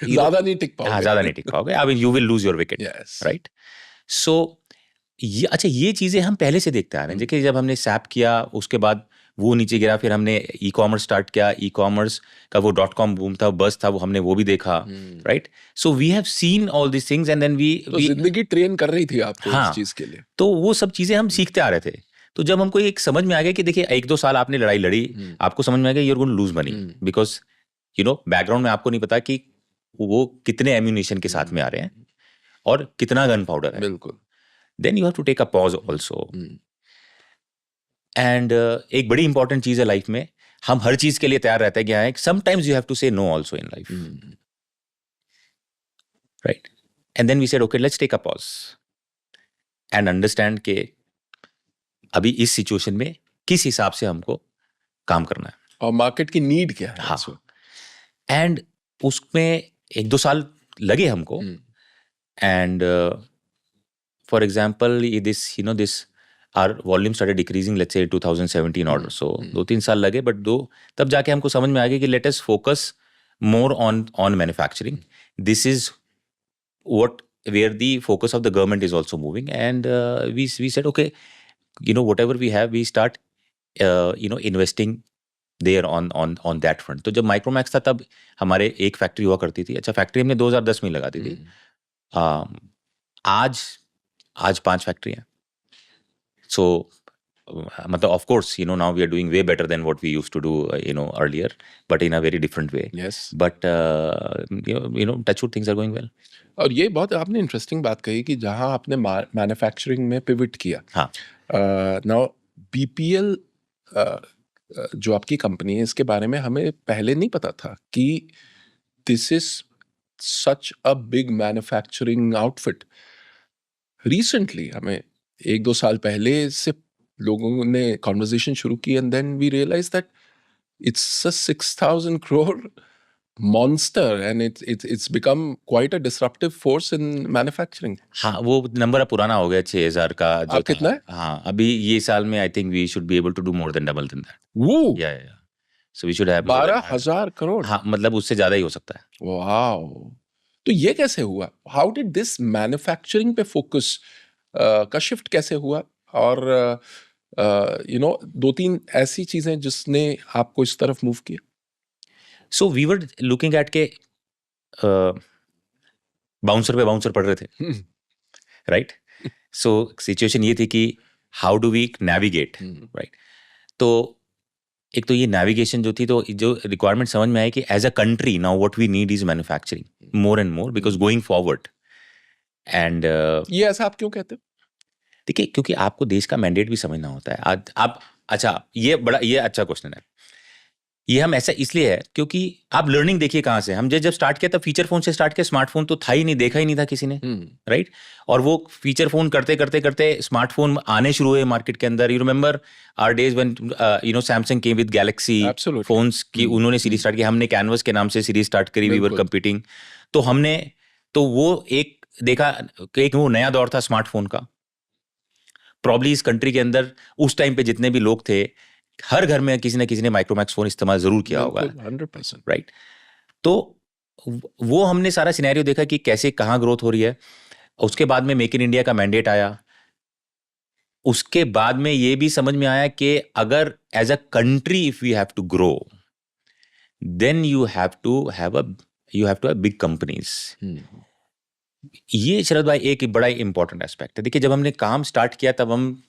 ज्यादा नहीं टिक पाओगे। हाँ, ज्यादा नहीं टिक पाओगे, अब you will lose your wicket, right. So ये अच्छा, ये चीजें हम पहले से देखते आ रहे हैं। देखिए जब हमने सैप किया उसके बाद वो नीचे गिरा, फिर हमने ई कॉमर्स स्टार्ट किया, ई कॉमर्स का वो .com बूम था, बस था, वो हमने वो भी देखा, right. So we have seen all this things and then we जिंदगी ट्रेन कर रही थी आपको इस चीज के लिए, तो वो सब चीजें हम सीखते आ रहे थे। तो जब हमको एक समझ में आ गया कि देखिए 1-2 साल आपने लड़ाई लड़ी, आपको समझ में आ गया you are going to lose money, because background में आपको नहीं पता कि वो कितने एम्यूनिशन के साथ में आ रहे हैं और कितना गन पाउडर है। बिल्कुल। Then you have to take a pause also. And एक बड़ी इंपॉर्टेंट चीज है लाइफ में, हम हर चीज के लिए तैयार रहते हैं कि हाँ sometimes you have to say no also in life, right. And then we said okay let's take a pause and understand के अभी इस सिचुएशन में किस हिसाब से हमको काम करना है और मार्केट की नीड क्या है। हाँ, एंड उसमें 1-2 साल लगे हमको। And for example this our volume started decreasing, let's say 2017 or so. 2-3 साल लगे, बट तब जाके हमको समझ में आ गया कि let us focus more on manufacturing. This is where the focus of the government is also moving. And we said, okay, whatever we have, we start, investing there on that front. तो जब Micromax था तब हमारे एक factory हुआ करती थी। अच्छा, फैक्ट्री हमने 2010 में लगा दी थी। आज 5 फैक्ट्री हैं। So, मतलब of course, now we are doing way better than what we used to do, earlier, but in a very different way. Yes. But touch wood, things are going well. और ये बहुत आपने interesting बात कही कि जहां आपने मैन्युफैक्चरिंग में पिवट किया। हाँ। नाउ BPL जो आपकी कंपनी है, इसके बारे में हमें पहले नहीं पता था कि this is such a big manufacturing outfit. Recently हमें 1-2 साल पहले से लोगों ने कॉन्वर्जेशन शुरू की and then we realise that it's a 6,000 crore monster and it's become quite a disruptive force in manufacturing. हाँ, वो नंबर अब पुराना हो गया 6,000 का जो कितना है? हाँ, अभी ये साल में I think we should be able to do more than double than that. वो या so we should have 12,000 crore। हाँ, मतलब उससे ज्यादा ही हो सकता है। वाओ, तो ये कैसे हुआ? हाउ डिड दिस मैन्युफैक्चरिंग पे फोकस का शिफ्ट कैसे हुआ? और 2-3 ऐसी चीजें जिसने आपको इस तरफ मूव किया। So we were looking at के बाउंसर पे बाउंसर पड़ रहे थे, राइट। सो सिचुएशन ये थी कि how do we navigate, right. तो एक तो ये नेविगेशन जो थी, तो जो रिक्वायरमेंट समझ में आई कि as a country now what we need is manufacturing more and more, because going forward. And ये ऐसा आप क्यों कहते हो? देखिए, क्योंकि आपको देश का मैंडेट भी समझना होता है। आप अच्छा, ये अच्छा क्वेश्चन है। ये हम ऐसा इसलिए है क्योंकि आप लर्निंग देखिए कहाँ से। हम जब स्टार्ट किया तब फीचर फोन से स्टार्ट किया, स्मार्टफोन तो था ही नहीं, देखा ही नहीं था किसी ने, राइट। और वो फीचर फोन करते करते करते स्मार्टफोन आने शुरू हुए मार्केट के अंदर। You remember our days when Samsung came with Galaxy phones की, उन्होंने सीरीज स्टार्ट किया, हमने कैनवस के नाम से सीरीज स्टार्ट करी, वी वर कंपीटिंग। तो हमने तो वो एक देखा कि एक वो नया दौर था स्मार्टफोन का। प्रॉब्ली इस कंट्री के अंदर उस टाइम पे जितने भी लोग थे, हर घर में किसी न किसी ने माइक्रोमैक्स फोन इस्तेमाल जरूर किया होगा, 100%, राइट। तो वो हमने सारा सिनेरियो देखा कि कैसे कहाँ ग्रोथ हो रही है। उसके बाद में मेक इन इंडिया का मैंडेट आया। उसके बाद में ये भी समझ में आया कि अगर as a country if we have to grow, then you have to have big companies. ये शरद भाई एक बड़ा इंपॉर्टेंट एस्पेक्ट है। देखिए, जब हमने काम स्टार्ट किया तब हम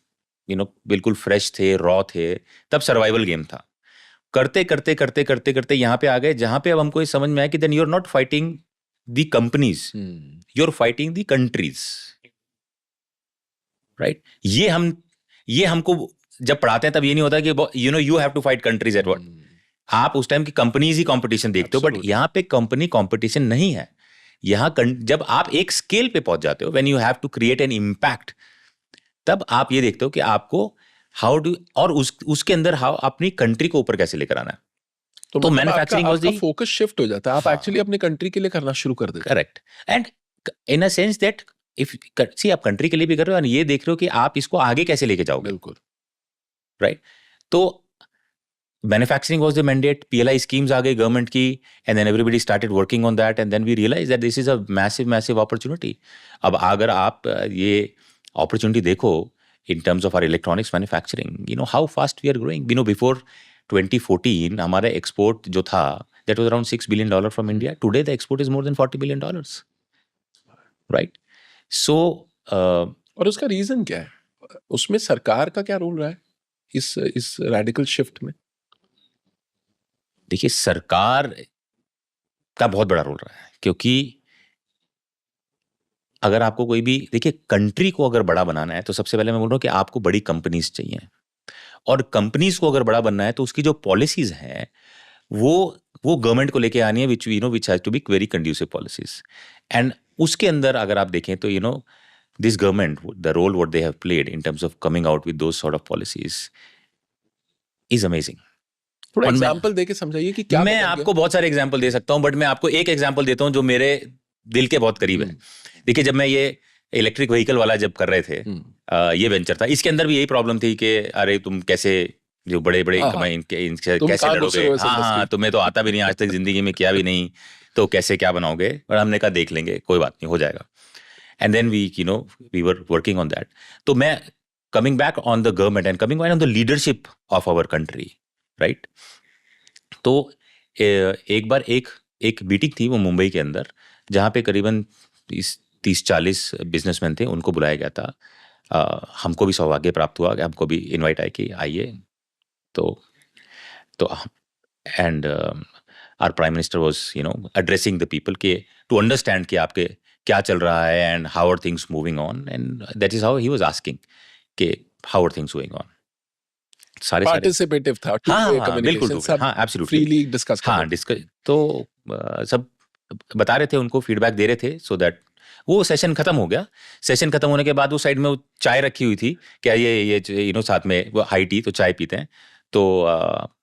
बिल्कुल फ्रेश थे, रॉ थे, तब सर्वाइवल गेम था। करते करते करते करते करते यहाँ पे आ गए जहां पे अब हमको ये समझ में आया कि then you are not fighting the companies, you are fighting the countries, right. ये हमको जब पढ़ाते हैं तब ये नहीं होता कि you have to fight countries at what. आप उस टाइम की कंपनीज ही कंपटीशन देखते हो, बट यहाँ पे कंपनी कंपटीशन नहीं है। यहाँ जब आप एक स्केल पे पहुंच जाते हो, when you have to create an impact, तब आप ये देखते हो कि आपको हाउ डू, और उसके अंदर हाउ अपनी कंट्री को ऊपर कैसे लेकर आना है। तो मतलब manufacturing was the focus shift हो जाता है, आप एक्चुअली अपनी कंट्री के लिए करना शुरू कर देते हैं। Correct, and in a sense that if see आप कंट्री के लिए भी कर रहे हो और ये देख रहे हो कि आप इसको आगे कैसे लेके जाओगे, बिल्कुल राइट। तो manufacturing was the mandate, PLI schemes आ गई गवर्नमेंट की, and then everybody started working on that, and then we realise that this is a massive opportunity. अब अगर आप ये अपॉर्चुनिटी देखो in terms of our electronics manufacturing, you know how fast we are growing. You know, before 2014 हमारा export जो था, that was around $6 billion from India. Today the export is more than $40 billion, right? So और उसका reason क्या है, उसमें सरकार का क्या रोल रहा है इस रेडिकल शिफ्ट में? देखिए, सरकार का बहुत बड़ा रोल रहा है, क्योंकि अगर आपको कोई भी, देखिए कंट्री को अगर बड़ा बनाना है तो सबसे पहले मैं बोल रहा हूँ कि आपको बड़ी कंपनीज चाहिए, और कंपनीज को अगर बड़ा बनना है तो उसकी जो पॉलिसीज हैं वो गवर्नमेंट को लेके आनी है, which has to be very conducive policies. And उसके अंदर अगर आप देखें तो this government, the role what they have played in terms of coming out with those sort of policies is amazing. थोड़ा एग्जांपल देके समझाइए कि क्या मैं आपको बहुत सारे एग्जांपल दे सकता हूं, बट मैं आपको एक एग्जांपल देता हूं जो मेरे दिल के बहुत करीब है। देखिए, जब मैं ये इलेक्ट्रिक व्हीकल वाला जब कर रहे थे, ये वेंचर था, इसके अंदर भी यही प्रॉब्लम थी कि अरे तुम कैसे जो बड़े इनसे कैसे लड़ोगे, हाँ तुम्हें तो आता भी नहीं, आज तक जिंदगी में किया भी नहीं, तो कैसे क्या बनाओगे। और हमने कहा देख लेंगे, कोई बात नहीं, हो जाएगा। And then we were working on that. तो मैं coming back on the government and coming back on the leadership of our country, right. तो एक बार एक मीटिंग थी वो मुंबई के अंदर, जहाँ पे करीबन 30-40 बिजनेसमैन थे, उनको बुलाया गया था। हमको भी सौभाग्य प्राप्त हुआ, हमको भी इनवाइट आए कि आइए। तो and our prime minister was addressing the people के टू अंडरस्टैंड कि आपके क्या चल रहा है and how are things moving on, and that is how he was asking कि how are things going on. सारे पार्टिसिपेटिव था, हाँ बिल्कुल, हाँ एब्सोल्युटली, फ्रीली डिस्कस, हाँ डिस्कस। तो सब बता रहे थे, उनको फीडबैक दे रहे थे, सो दैट वो सेशन खत्म हो गया। सेशन खत्म होने के बाद वो साइड में वो चाय रखी हुई थी, क्या ये साथ में वो हाई टी, तो चाय पीते हैं। तो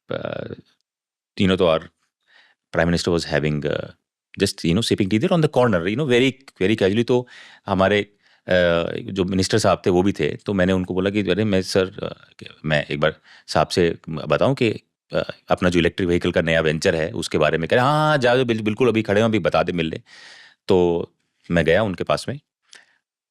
तो our prime minister was having just sipping tea there on the corner, very very casually. तो हमारे जो मिनिस्टर साहब थे वो भी थे, तो मैंने उनको बोला कि अरे मैं एक बार साहब से बताऊं कि अपना जो इलेक्ट्रिक व्हीकल का नया वेंचर है उसके बारे में। कह रहे हाँ जाओ, बिल्कुल अभी खड़े हो, अभी बता दे, मिल ले। तो मैं गया उनके पास में,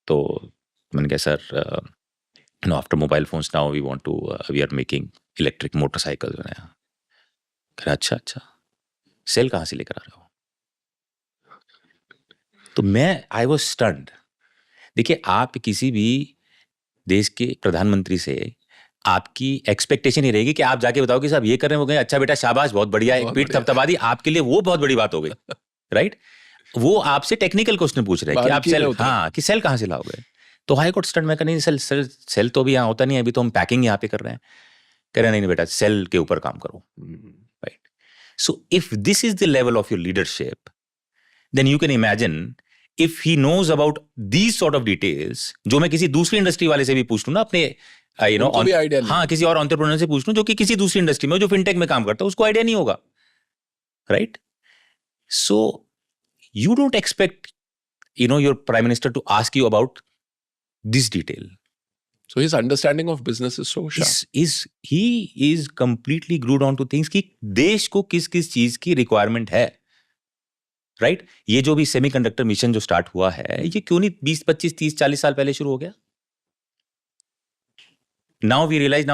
तो मैंने कहा sir after mobile phones now we are making electric motorcycle. कह रहा अच्छा, सेल कहाँ से लेकर आ रहे हो? तो आई वॉज स्टन्ड। देखिए, आप किसी भी देश के प्रधानमंत्री से आपकी एक्सपेक्टेशन ही रहेगी कि आप जाके बताओ कि साहब ये कर रहे हैं, वो कहें अच्छा बेटा शाबाश, बहुत बढ़िया, एक पीठ थपथपा दी, आपके लिए वो बहुत बड़ी बात हो गई, राइट। वो आपसे टेक्निकल क्वेश्चन पूछ रहे हैं कि आप सेल कहाँ से लाओगे। तो हाई कोर्ट स्टैंड में कहा नहीं, सेल तो अभी यहाँ होता नहीं है, अभी तो हम पैकिंग यहाँ पे कर रहे हैं। कह रहे नहीं बेटा, सेल के ऊपर काम करो, right. So if this is the level of your leadership, then you can imagine if he knows about these sort of details, जो मैं किसी दूसरी इंडस्ट्री वाले से भी पूछ लूं ना, अपने हाँ किसी और एंटरप्रेन्योर से पूछ लूं जो कि किसी दूसरी इंडस्ट्री में, जो फिनटेक में काम करता है, उसको आइडिया नहीं होगा, right. So you don't expect your prime minister to ask you about this detail. So his understanding of business is so sharp. He is completely glued on to things कि देश को किस किस चीज की रिक्वायरमेंट है, राइट। ये जो भी सेमीकंडक्टर मिशन जो स्टार्ट हुआ है, ये क्यों नहीं 20, 25, 30, 40 साल पहले शुरू हो गया? Now we realize,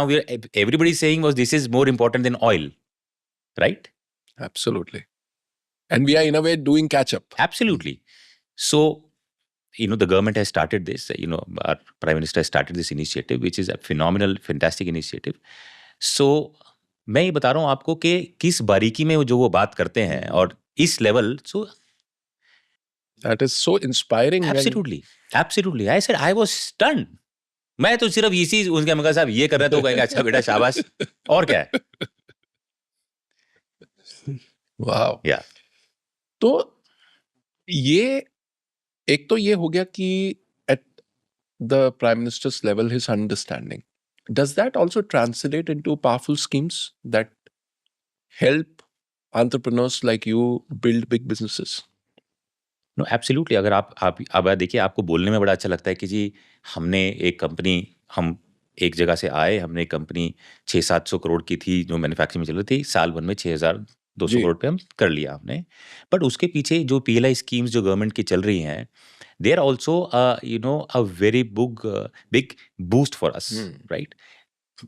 everybody is saying was this is more important than oil, right? Absolutely. And we are in a way doing catch up. Absolutely. So, the government has started this, our Prime Minister has started this initiative, which is a phenomenal, fantastic initiative. So, मैं ये बता रहा हूँ आपको कि किस बारीकी में जो वो बात करते हैं, और इस level, so that is so inspiring. Absolutely. I said I was stunned. मैं तो सिर्फ इसी उनके मगर साहब ये कर रहे तो कहेंगे अच्छा बेटा शाबाश, और क्या है। वाह। Yeah. तो ये एक तो ये हो गया कि at the Prime Minister's level, his understanding. Does that also translate into powerful schemes that help entrepreneurs like you build big businesses? No absolutely. अगर आप अब देखिए, आपको बोलने में बड़ा अच्छा लगता है कि जी हमने एक कंपनी, हम एक जगह से आए, हमने एक कंपनी 600-700 करोड़ की थी जो मैन्युफैक्चरिंग में चल रही थी, साल भर में 6200 जी। करोड़ पे हम कर लिया हमने। बट उसके पीछे जो पीएलआई स्कीम्स जो गवर्नमेंट की चल रही हैं, they are also a very big boost for us, right?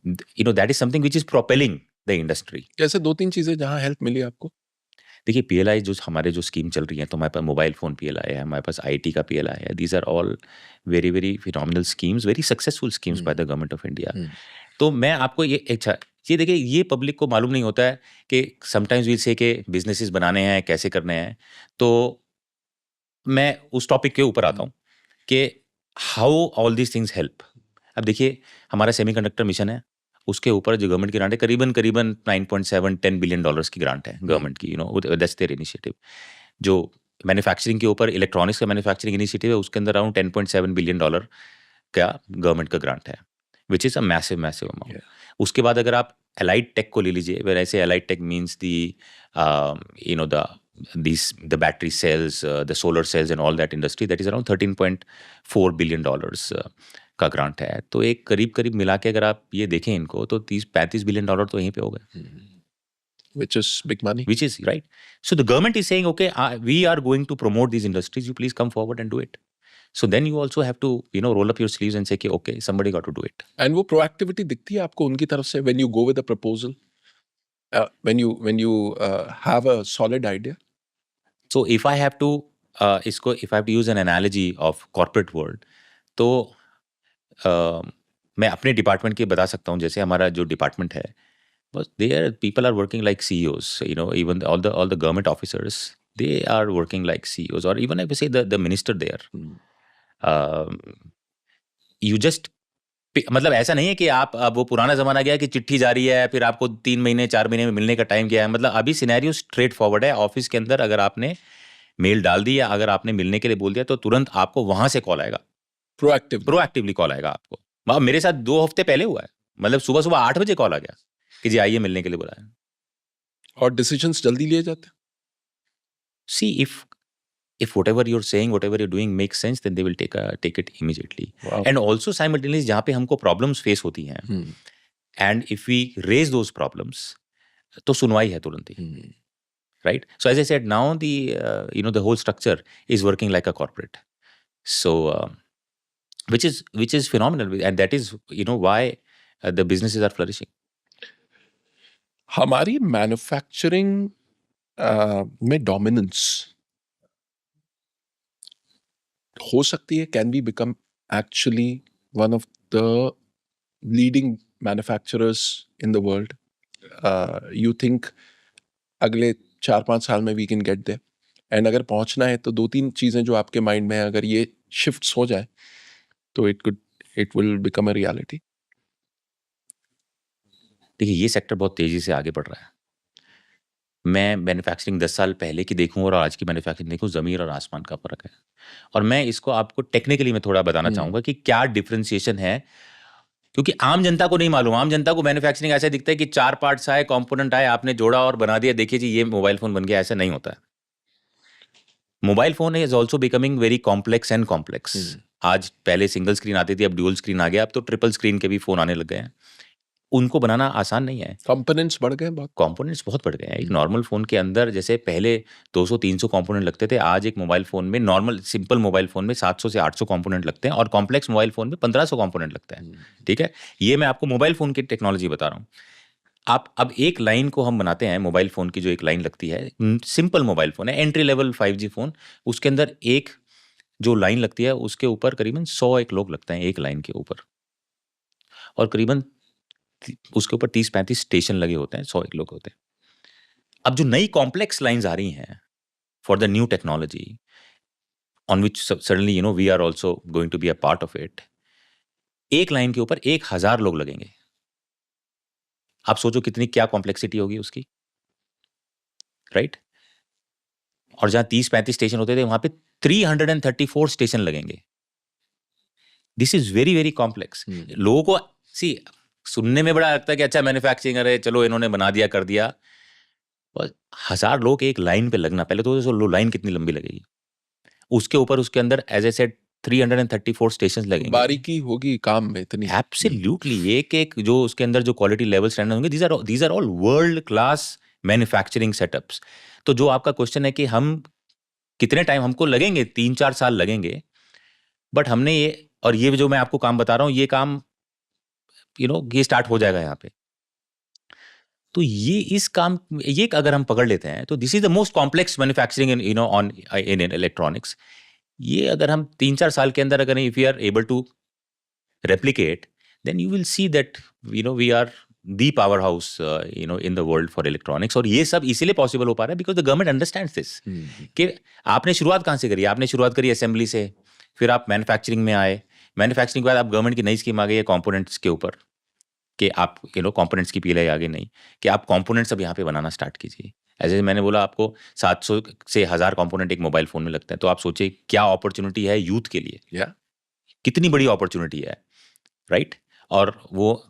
That is something which is propelling the industry. ऐसे 2-3 चीजें जहां हेल्प मिली आपको? देखिए, पीएलआई जो हमारे जो स्कीम चल रही है, तो हमारे पास मोबाइल फ़ोन पीएलआई है, हमारे पास आईटी का पीएलआई है। These are all very very phenomenal schemes, very successful schemes by the government of India. तो मैं आपको ये देखिए, ये पब्लिक को मालूम नहीं होता है कि समटाइम्स वील से कि बिजनेसेस बनाने हैं, कैसे करने हैं। तो मैं उस टॉपिक के ऊपर आता हूँ कि how all these things help. अब देखिए, हमारा सेमीकंडक्टर मिशन है, उसके ऊपर जो गवर्नमेंट की ग्रांट है, करीबन 9.7-10 बिलियन डॉलर्स की ग्रांट है गवर्नमेंट की, दैट्स देयर इनिशिएटिव। जो मैन्युफैक्चरिंग के ऊपर इलेक्ट्रॉनिक्स का मैन्युफैक्चरिंग इनिशिएटिव है, उसके अंदर अराउंड 10.7 बिलियन डॉलर का गवर्नमेंट का ग्रांट है, which is a massive amount. उसके बाद अगर आप एलाइड टेक को ले लीजिए, where I say allied tech means the battery cells, the solar cells and all that industry, that is around 13.4 billion dollars का ग्रांट है। तो एक करीब मिला के अगर आप ये देखें इनको, तो 30-35 बिलियन डॉलर तो यहीं पे हो गए, Which is big money. which is right. So the government is saying, okay, we are going to promote these industries, you please come forward and do it. So then you also have to roll up your sleeves and say कि okay, somebody got to do it. And वो proactivity दिखती है आपको उनकी तरफ से when you go with a proposal, when you have a solid idea? So if I have to use an analogy of corporate world, तो मैं अपने डिपार्टमेंट के बता सकता हूँ। जैसे हमारा जो डिपार्टमेंट है, बस their people are working like CEOs, even all the government officers, they are working like CEOs, और even I will say the minister there. You just, मतलब ऐसा नहीं है कि आप, अब वो पुराना ज़माना गया कि चिट्ठी जारी है, फिर आपको 3 महीने 4 महीने में मिलने का टाइम गया है। मतलब अभी सिनेरियो स्ट्रेट फॉरवर्ड है। ऑफिस के अंदर अगर आपने मेल डाल दी या अगर आपने मिलने के लिए बोल दिया, तो तुरंत आपको वहाँ से कॉल आएगा, प्रोएक्टिवली कॉल आएगा आपको। मेरे साथ 2 हफ्ते पहले हुआ है, मतलब सुबह 8 बजे कॉल आ गया कि जी आइए, मिलने के लिए बुलाया। और डिसीजंस जल्दी लिए जाते हैं? See, if whatever you're saying, whatever you're doing makes sense, then they will take it immediately. Wow. And also simultaneously, जहाँ पे हमको problems face होती हैं, and if we raise those problems, तो सुनवाई है तुरंत ही, right? So as I said, now the whole structure is working like a corporate. So which is phenomenal, and that is why the businesses are flourishing. हमारी manufacturing में dominance हो सकती है, can we become actually one of the leading manufacturers in the world? You think अगले 4-5 साल में we can get there? And अगर पहुंचना है तो 2-3 चीजें जो आपके माइंड में है, अगर ये शिफ्ट्स हो जाए तो it will become a reality. देखिए, ये सेक्टर बहुत तेजी से आगे बढ़ रहा है। मैं मैन्युफैक्चरिंग 10 साल पहले की देखूं और आज की मैन्युफैक्चरिंग देखूं, ज़मीन और आसमान का फ़र्क है। और मैं इसको आपको टेक्निकली मैं थोड़ा बताना चाहूँगा कि क्या डिफरेंशिएशन है, क्योंकि आम जनता को नहीं मालूम। आम जनता को मैन्युफैक्चरिंग ऐसा दिखता है कि 4 पार्ट्स आए, कंपोनेंट आए, आपने जोड़ा और बना दिया, देखिए जी ये मोबाइल फ़ोन बन गया। ऐसा नहीं होता है। Mobile phone is also becoming very complex and complex. आज पहले सिंगल स्क्रीन आती थी, अब ड्यूल स्क्रीन आ गया, अब तो ट्रिपल स्क्रीन के भी फ़ोन आने लग गए हैं। उनको बनाना आसान नहीं है। कंपोनेंट्स बढ़ गए, कंपोनेंट्स बहुत बढ़ गए हैं। एक नॉर्मल फ़ोन के अंदर जैसे पहले 200-300 कंपोनेंट लगते थे, आज एक मोबाइल फ़ोन में, नॉर्मल सिंपल मोबाइल फ़ोन में 700 से 800 कंपोनेंट लगते हैं, और कॉम्प्लेक्स मोबाइल फ़ोन में 1500 कंपोनेंट लगते हैं। ठीक है, ये मैं आपको मोबाइल फ़ोन की टेक्नोलॉजी बता रहा हूँ। आप अब एक लाइन को हम बनाते हैं, मोबाइल फ़ोन की जो एक लाइन लगती है, सिंपल मोबाइल फ़ोन है, एंट्री लेवल 5G फ़ोन, उसके अंदर एक जो लाइन लगती है, उसके ऊपर करीबन 100 लोग लगते हैं एक लाइन के ऊपर, और करीबन उसके ऊपर 30-35 स्टेशन लगे होते हैं, 100 लोग होते हैं। अब जो नई कॉम्प्लेक्स लाइंस आ रही हैं for the new technology, on which suddenly we are also going to be a part of it, एक लाइन के ऊपर 1000 लोग लगेंगे। आप सोचो कितनी क्या कॉम्प्लेक्सिटी होगी उसकी, राइट? और जहाँ 30-35 स्टेशन होते थे वहाँ पे 334 स्टेशन लगेंगे. This is very very complex. लोगों को सी सुनने में बड़ा लगता है कि अच्छा मैन्युफैक्चरिंग, अरे चलो इन्होंने बना दिया कर दिया. और 1000 लोग एक लाइन पे लगना, पहले तो लाइन कितनी लंबी लगेगी, उसके ऊपर उसके अंदर एज ए सेड 334 स्टेशन लगेंगे. बारीकी होगी काम में इतनी. एब्सोल्युटली. एक एक जो उसके अंदर जो क्वालिटी लेवल स्टैंडर्ड होंगे, these are all world class manufacturing setups. तो जो आपका क्वेश्चन है कि हम कितने टाइम हमको लगेंगे, 3-4 साल लगेंगे, बट हमने ये, और ये जो मैं आपको काम बता रहा हूँ, ये काम ये स्टार्ट हो जाएगा यहाँ पे. तो ये इस काम, ये अगर हम पकड़ लेते हैं तो this is the most complex manufacturing in electronics. ये अगर हम 3-4 साल के अंदर अगर if we are able to replicate, then you will see that we are the powerhouse in the world for electronics. और ये सब इसीलिए पॉसिबल हो पा रहा है because the government understands this. कि आपने शुरुआत कहाँ से करी? आपने शुरुआत करी असेंबली से, फिर आप मैन्युफैक्चरिंग में आए, मैन्युफैक्चरिंग के बाद आप गवर्नमेंट की नई स्कीम आ गई है कॉम्पोनेंट्स के ऊपर, कि आप कॉम्पोनेंट्स की पीएलआई आ गई, नहीं कि आप कॉम्पोनेंट्स अब यहाँ पे बनाना स्टार्ट कीजिए. ऐसे मैंने बोला आपको 700 से 1000 कॉम्पोनेंट एक मोबाइल फोन में लगते हैं. तो आप सोचिए क्या अपॉर्चुनिटी है यूथ के लिए, कितनी बड़ी अपॉर्चुनिटी है, राइट? और वो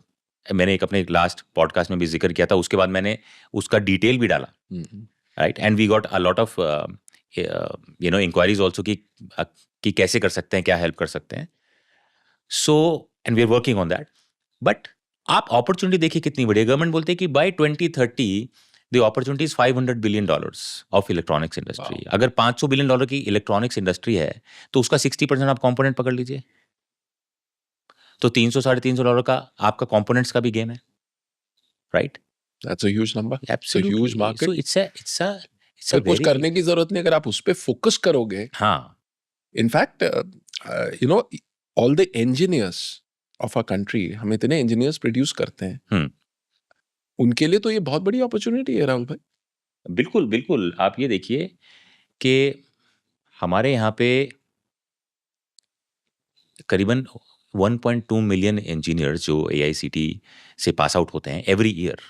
मैंने एक अपने लास्ट पॉडकास्ट में भी जिक्र किया था, उसके बाद मैंने उसका डिटेल भी डाला, right? And we got a lot of inquiries also कि कैसे कर सकते हैं, क्या हेल्प कर सकते हैं. So and we are working on that. But आप अपॉर्चुनिटी देखिए कितनी बड़ी है. गवर्नमेंट बोलते हैं कि by 2030 the opportunity is $500 billion ऑफ इलेक्ट्रॉनिक्स इंडस्ट्री. अगर $500 billion की इलेक्ट्रॉनिक्स इंडस्ट्री है तो उसका 60% आप कॉम्पोनेंट पकड़ लीजिए, तो $300-350 का आपका कंपोनेंट्स का भी गेम है, right? That's a huge number. It's a Absolutely. huge market. So it's a फिर कुछ very, करने की जरूरत नहीं अगर आप उस पे फोकस करोगे. हाँ, in fact all the engineers of a country, हम इतने इंजीनियर्स प्रोड्यूस करते हैं, उनके लिए तो ये बहुत बड़ी अपॉर्चुनिटी है राहुल भाई. बिल्कुल बिल्कुल. आप ये देखिए कि हमारे यहाँ पे करीबन 1.2 मिलियन इंजीनियर्स जो AICT से पास आउट होते हैं every year.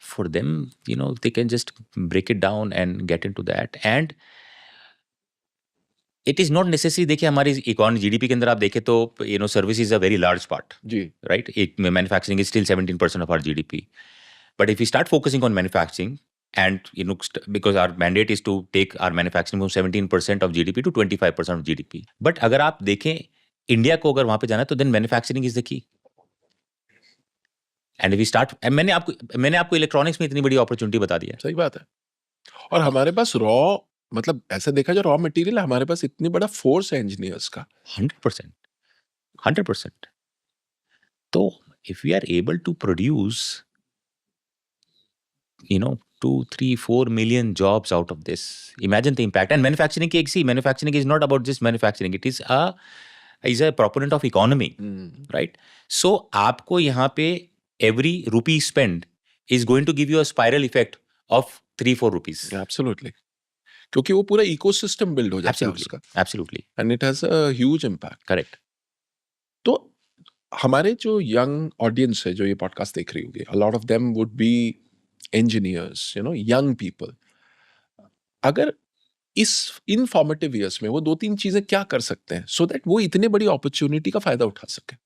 For them they can just break it down and get into that. And it is not necessary. देखिए हमारी इकोनॉमी जीडीपी के अंदर आप देखें तो service is a very large part, जी, right? Manufacturing is still 17% of our GDP. But if you start focusing on manufacturing and because our mandate is to take our manufacturing from 17% of GDP to 25% of GDP. But अगर आप देखें India को, अगर वहां पे जाना है तो then manufacturing is the key. And we start, मैंने आपको इलेक्ट्रॉनिक्स में इतनी बड़ी अपॉर्चुनिटी बता दी है. सही बात है. और हमारे पास रॉ, मतलब ऐसा देखा जाए रॉ मटेरियल, हमारे पास इतनी बड़ा फोर्स है इंजीनियर्स का. 100%. तो if we are able to produce 2-3-4 million jobs out of this, imagine the impact. And manufacturing is not about just manufacturing, it is a proponent of economy, right? So आपको यहाँ पे every rupee spent is going to give you a spiral effect of 3-4 rupees. Absolutely. क्योंकि वो पूरा ecosystem build हो जाता है उसका. Absolutely. And it has a huge impact. Correct. तो हमारे जो यंग ऑडियंस है जो ये पॉडकास्ट देख रही होगी, a lot of them would be engineers, young people. अगर इस इनफॉर्मेटिव ईयर्स में वो 2-3 चीजें क्या कर सकते हैं सो दैट वो इतने बड़ी अपॉर्चुनिटी का फायदा उठा सके?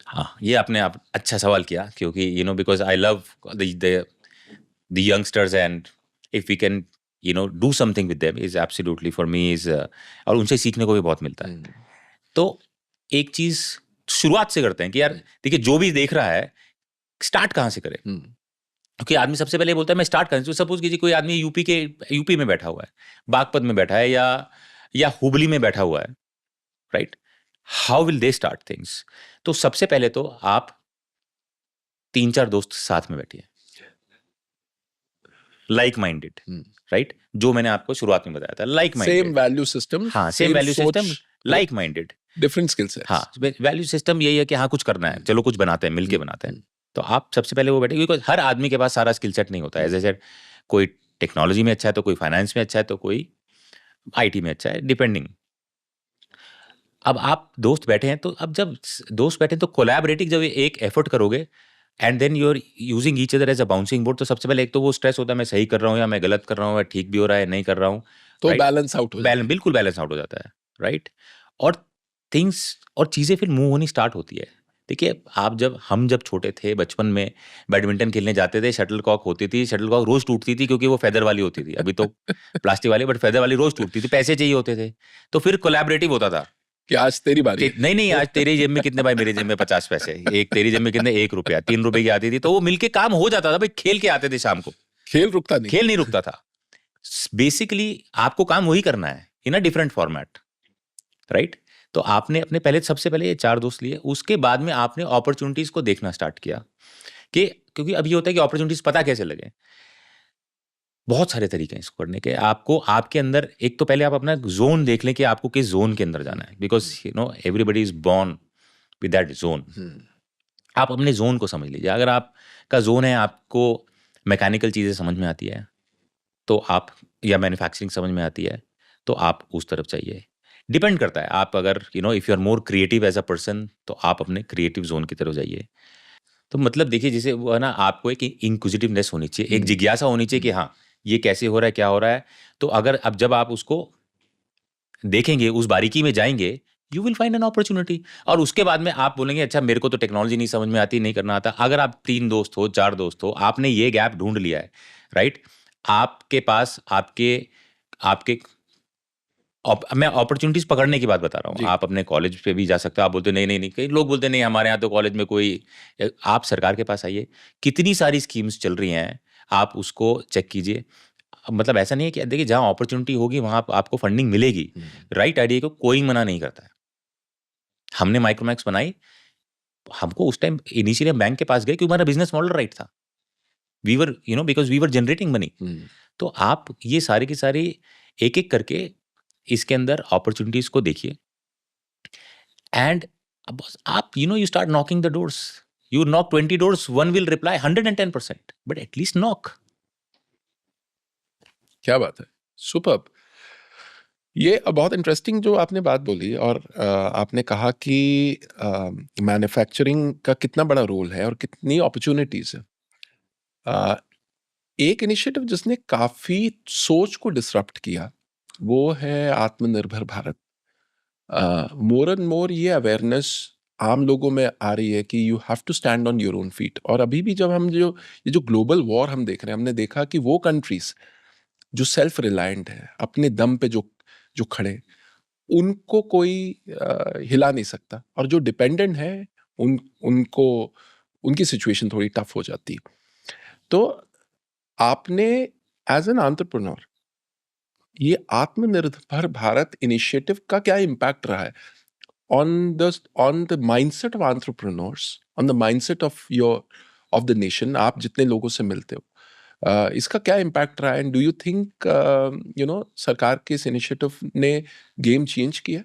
हाँ, ये आपने अच्छा सवाल किया, क्योंकि because I love the youngsters and if we can do something with them is absolutely for me is, और उनसे सीखने को भी बहुत मिलता है. तो एक चीज शुरुआत से करते हैं कि यार देखिए जो भी देख रहा है स्टार्ट कहाँ से करे. क्योंकि आदमी सबसे पहले बोलता है मैं स्टार्ट करूँ. सपोज कीजिए कोई आदमी यूपी में बैठा हुआ है, बागपत में बैठा है या हुबली में बैठा हुआ है, right? How will they start things? तो सबसे पहले तो आप 3-4 दोस्त साथ में बैठिए, लाइक माइंडेड, राइट? जो मैंने आपको शुरुआत में बताया था, like minded, same value system. हाँ, same value system, like minded, different skill sets. हाँ, वैल्यू सिस्टम यही है कि हाँ कुछ करना है, चलो कुछ बनाते हैं, मिलके बनाते हैं. तो आप सबसे पहले वो बैठे, क्योंकि हर आदमी के पास सारा स्किल सेट नहीं होता है. एज ए कोई टेक्नोलॉजी में अच्छा है, तो कोई फाइनेंस में अच्छा है, तो कोई आईटी में अच्छा है, डिपेंडिंग. अब आप दोस्त बैठे हैं, तो अब जब दोस्त बैठे हैं तो कोलैबोरेटिव जब एक एफर्ट करोगे and then you are using each other as a bouncing board. तो सबसे पहले एक तो वो स्ट्रेस होता है मैं सही कर रहा हूँ या मैं गलत कर रहा हूँ, या ठीक भी हो रहा है नहीं कर रहा हूँ, तो बैलेंस आउट हो जाता है। बिल्कुल बैलेंस आउट हो जाता है, राइट। और थिंग्स और चीज़ें फिर मूव होनी स्टार्ट होती है। देखिए हम जब छोटे थे बचपन में बैडमिंटन खेलने जाते थे, शटलकॉक होती थी, शटलकॉक रोज टूटती थी क्योंकि वो फेदर वाली होती थी, अभी तो प्लास्टिक वाली, बट फेदर वाली रोज टूटती थी, पैसे चाहिए होते थे, तो फिर कोलैबोरेटिव होता था कि आज तेरी बारी है। नहीं आज तेरी जेब में कितने, भाई मेरी जेब में 50 पैसे, एक तेरी जेब में कितने, 1 रुपया, 3 रुपए की आती थी, तो वो मिलके काम हो जाता था भाई। खेल के आते थे शाम को, खेल रुकता नहीं, खेल नहीं रुकता था। बेसिकली आपको काम वही करना है इन अ डिफरेंट फॉर्मेट, राइट। तो आपने अपने पहले, सबसे पहले ये 4 दोस्त लिए, उसके बाद में आपने अपॉर्चुनिटीज को देखना स्टार्ट किया कि, क्योंकि अभी होता है कि अपॉर्चुनिटीज पता कैसे लगे, बहुत सारे तरीके हैं इसको करने के। आपको आपके अंदर एक तो पहले आप अपना जोन देख लें कि आपको किस जोन के अंदर जाना है, because you know everybody is born with that zone. आप अपने जोन को समझ लीजिए। अगर आपका जोन है, आपको मैकेनिकल चीज़ें समझ में आती है तो आप, या मैन्युफैक्चरिंग समझ में आती है तो आप उस तरफ चाहिए। डिपेंड करता है, आप अगर if you are more creative as a person तो आप अपने क्रिएटिव जोन की तरफ जाइए। तो मतलब देखिए, जैसे वो है ना, आपको एक इंक्विजिटिवनेस होनी चाहिए, एक जिज्ञासा होनी चाहिए कि हाँ ये कैसे हो रहा है, क्या हो रहा है। तो अगर अब जब आप उसको देखेंगे, उस बारीकी में जाएंगे, you will find an opportunity. और उसके बाद में आप बोलेंगे अच्छा मेरे को तो टेक्नोलॉजी नहीं समझ में आती, नहीं करना आता। अगर आप 3 दोस्त हो, 4 दोस्त हो, आपने ये गैप ढूंढ लिया है, राइट। आपके पास आपके मैं अपॉर्चुनिटीज पकड़ने की बात बता रहा हूँ। आप अपने कॉलेज पे भी जा सकते हो। आप बोलते नहीं, कई लोग बोलते नहीं हमारे यहाँ तो कॉलेज में कोई, आप सरकार के पास आइए, कितनी सारी स्कीम्स चल रही हैं, आप उसको चेक कीजिए। मतलब ऐसा नहीं है कि देखिए जहाँ अपॉर्चुनिटी होगी वहाँ आपको फंडिंग मिलेगी, राइट आइडिया को कोई मना नहीं करता है। हमने माइक्रोमैक्स बनाई, हमको उस टाइम इनिशियली हम बैंक के पास गए क्योंकि हमारा बिजनेस मॉडल राइट था। We were because we were generating money. तो आप ये सारी की सारी एक एक करके इसके अंदर अपॉर्चुनिटीज को देखिए, एंड आप you start knocking the doors. You knock 20 doors, one will reply 110%, but at least knock. क्या बात है, सुपर्ब। ये बहुत इंटरेस्टिंग जो आपने बात बोली, और आपने कहा कि मैन्युफैक्चरिंग का कितना बड़ा रोल है और कितनी अपॉर्चुनिटीज है। एक इनिशिएटिव जिसने काफी सोच को डिसरप्ट किया वो है आत्मनिर्भर भारत। मोर एंड मोर ये अवेयरनेस आम लोगों में आ रही है कि you have to stand on your own feet. और अभी भी जब हम ये जो ग्लोबल वॉर हम देख रहे हैं, हमने देखा कि वो कंट्रीज जो सेल्फ रिलायंट है, अपने दम पे जो खड़े, उनको कोई हिला नहीं सकता, और जो डिपेंडेंट है उनको उनकी सिचुएशन थोड़ी टफ हो जाती है। तो आपने एज एन एंटरप्रेन्योर ये आत्मनिर्भर भारत इनिशिएटिव का क्या इम्पैक्ट रहा है on the mindset of entrepreneurs, on the mindset of the nation? आप जितने लोगों से मिलते हो, इसका क्या इम्पैक्ट रहा है? एंड डू यू थिंक सरकार के इस इनिशिएटिव ने गेम चेंज किया?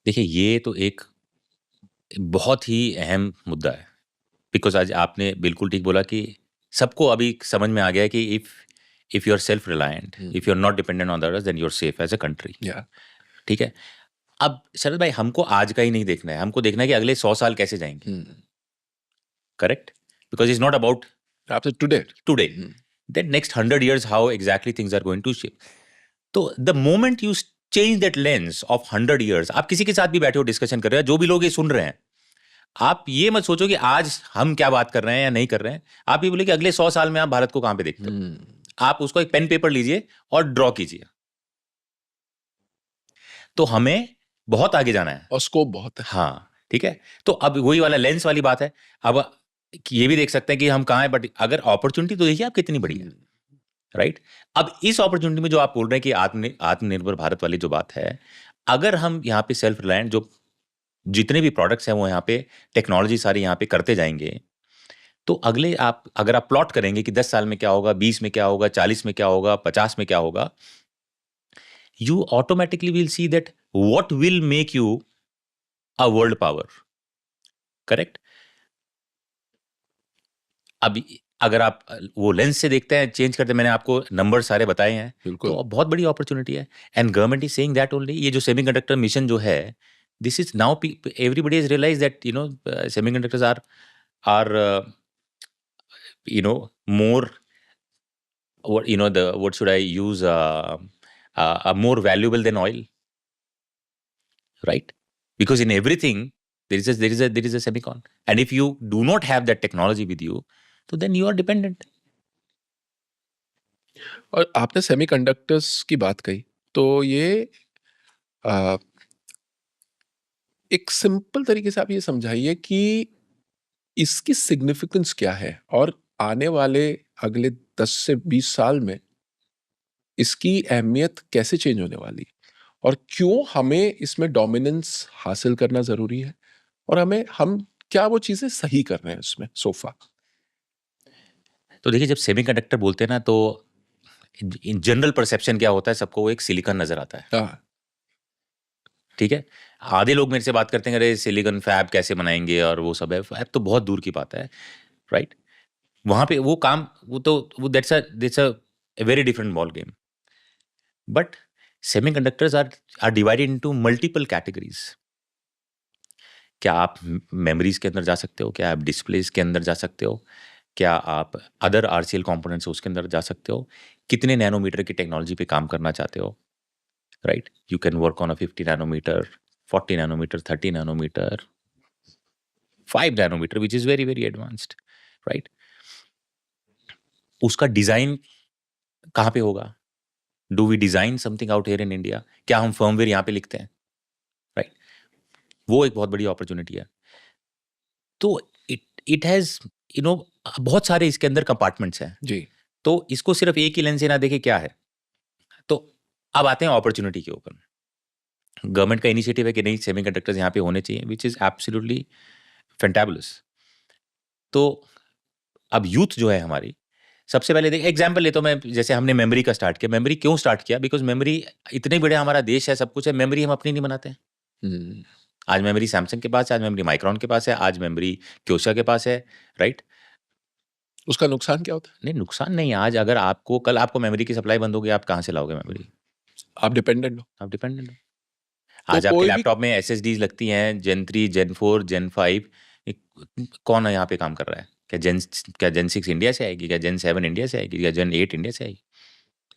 देखिए ये तो एक बहुत ही अहम मुद्दा है, बिकॉज आज आपने बिल्कुल ठीक बोला कि सबको अभी समझ में आ गया है कि if you are self reliant, if you are not dependent on others, then you are safe as a country. ठीक है। अब शरद भाई, हमको आज का ही नहीं देखना है, हमको देखना है कि अगले 100 साल कैसे जाएंगे। Correct? Because it's not about today, that next 100 years how exactly things are going to shape. तो the moment you change that lens of 100 years, आप किसी के साथ भी बैठे हो डिस्कशन कर रहे हो, जो भी लोग ये सुन रहे हैं, आप ये मत सोचो कि आज हम क्या बात कर रहे हैं या नहीं कर रहे हैं। आप ये बोले कि अगले 100 साल में आप भारत को कहां पे देखते हो। आप उसको एक पेन पेपर लीजिए और ड्रॉ कीजिए। तो हमें बहुत आगे जाना है और स्कोप बहुत है। हाँ, ठीक है। तो अब वही वाला लेंस वाली बात है। अब ये भी देख सकते हैं कि हम कहाँ हैं, बट अगर अपॉर्चुनिटी तो देखिए आप कितनी बड़ी है, राइट। अब इस अपॉर्चुनिटी में जो आप बोल रहे हैं कि आत्मनिर्भर भारत वाली जो बात है, अगर हम यहाँ पे सेल्फ रिलायंट, जो जितने भी प्रोडक्ट्स हैं वो यहाँ पे टेक्नोलॉजी सारी यहाँ पे करते जाएंगे, तो अगर आप प्लॉट करेंगे कि 10 साल में क्या होगा, 20 में क्या होगा, 40 में क्या होगा, 50 में क्या होगा, you automatically will see that what will make you a world power. Correct? अब अगर आप वो लेंस से देखते हैं, चेंज करते हैं, मैंने आपको नंबर सारे बताए हैं, तो बहुत बड़ी अपॉर्चुनिटी है। And government is saying that only. ये जो सेमीकंडक्टर मिशन जो है, this is now everybody has realized that semiconductors are more what should I use more valuable than oil, right? Because in everything there is a semicon, and if you do not have that technology with you, so then you are dependent. और आपने semiconductors की बात कही, तो ये एक simple तरीके से आप ये समझाइए कि इसकी सिग्निफिकेंस क्या है, और आने वाले अगले 10 से 20 साल में इसकी अहमियत कैसे चेंज होने वाली है, और क्यों हमें इसमें डोमिनेंस हासिल करना जरूरी है, और हम क्या वो चीजें सही कर रहे हैं इसमें सोफा। तो देखिए, जब सेमीकंडक्टर बोलते हैं ना, तो इन जनरल परसेप्शन क्या होता है, सबको वो एक सिलिकॉन नजर आता है, हाँ, ठीक है। आधे लोग मेरे से बात करते हैं, अरे सिलिकॉन फैब कैसे बनाएंगे, और वो सब है, फैब तो बहुत दूर की बात है, राइट। वहां पे वो काम, वो that's a very different ball game. But semiconductors are divided into multiple categories. क्या आप मेमोरीज के अंदर जा सकते हो, क्या आप डिस्प्लेस के अंदर जा सकते हो, क्या आप अदर आरसीएल कंपोनेंट्स उसके अंदर जा सकते हो, कितने नैनोमीटर की टेक्नोलॉजी पे काम करना चाहते हो, right. You can work on a 50 nanometer, 40 nanometer, 30 nanometer, 5 nanometer, which is very very advanced, right. उसका डिजाइन कहाँ पे होगा? Do we design something out here in India? क्या हम फर्मवेयर यहाँ पे लिखते हैं, राइट? वो एक बहुत बड़ी अपॉर्चुनिटी है। तो इट हैज बहुत सारे इसके अंदर कंपार्टमेंट्स हैं जी। तो इसको सिर्फ एक ही लेंस से ना देखे क्या है। तो अब आते हैं अपॉर्चुनिटी के ऊपर। गवर्नमेंट का इनिशिएटिव है कि नहीं, सेमीकंडक्टर्स यहाँ पे होने चाहिए, विच इज एब्सोल्युटली फैंटाबुलस। तो अब यूथ जो है हमारी, सबसे पहले देख एग्जाम्पल ले, तो मैं जैसे हमने मेमोरी का स्टार्ट किया। मेमोरी क्यों स्टार्ट किया? बिकॉज मेमोरी इतने बड़े हमारा देश है, सब कुछ है, मेमोरी हम अपनी नहीं बनाते हैं। आज मेमोरी सैमसंग के पास है, आज मेमोरी माइक्रॉन के पास है, आज मेमोरी क्योशा के पास है, राइट। उसका नुकसान क्या होता है? नहीं, नुकसान नहीं। आज अगर कल आपको मेमोरी की सप्लाई बंद होगी, आप कहाँ से लाओगे मेमोरी? आप डिपेंडेंट हो। आप डिपेंडेंट हो। तो आज आपके कोई भी- लैपटॉप में SSDs लगती हैं, Gen 3, Gen 4, Gen 5। कौन है यहाँ पे काम कर रहा है? क्या Gen 6 इंडिया से आएगी? क्या Gen 7 इंडिया से आएगी? क्या Gen 8 इंडिया से आएगी?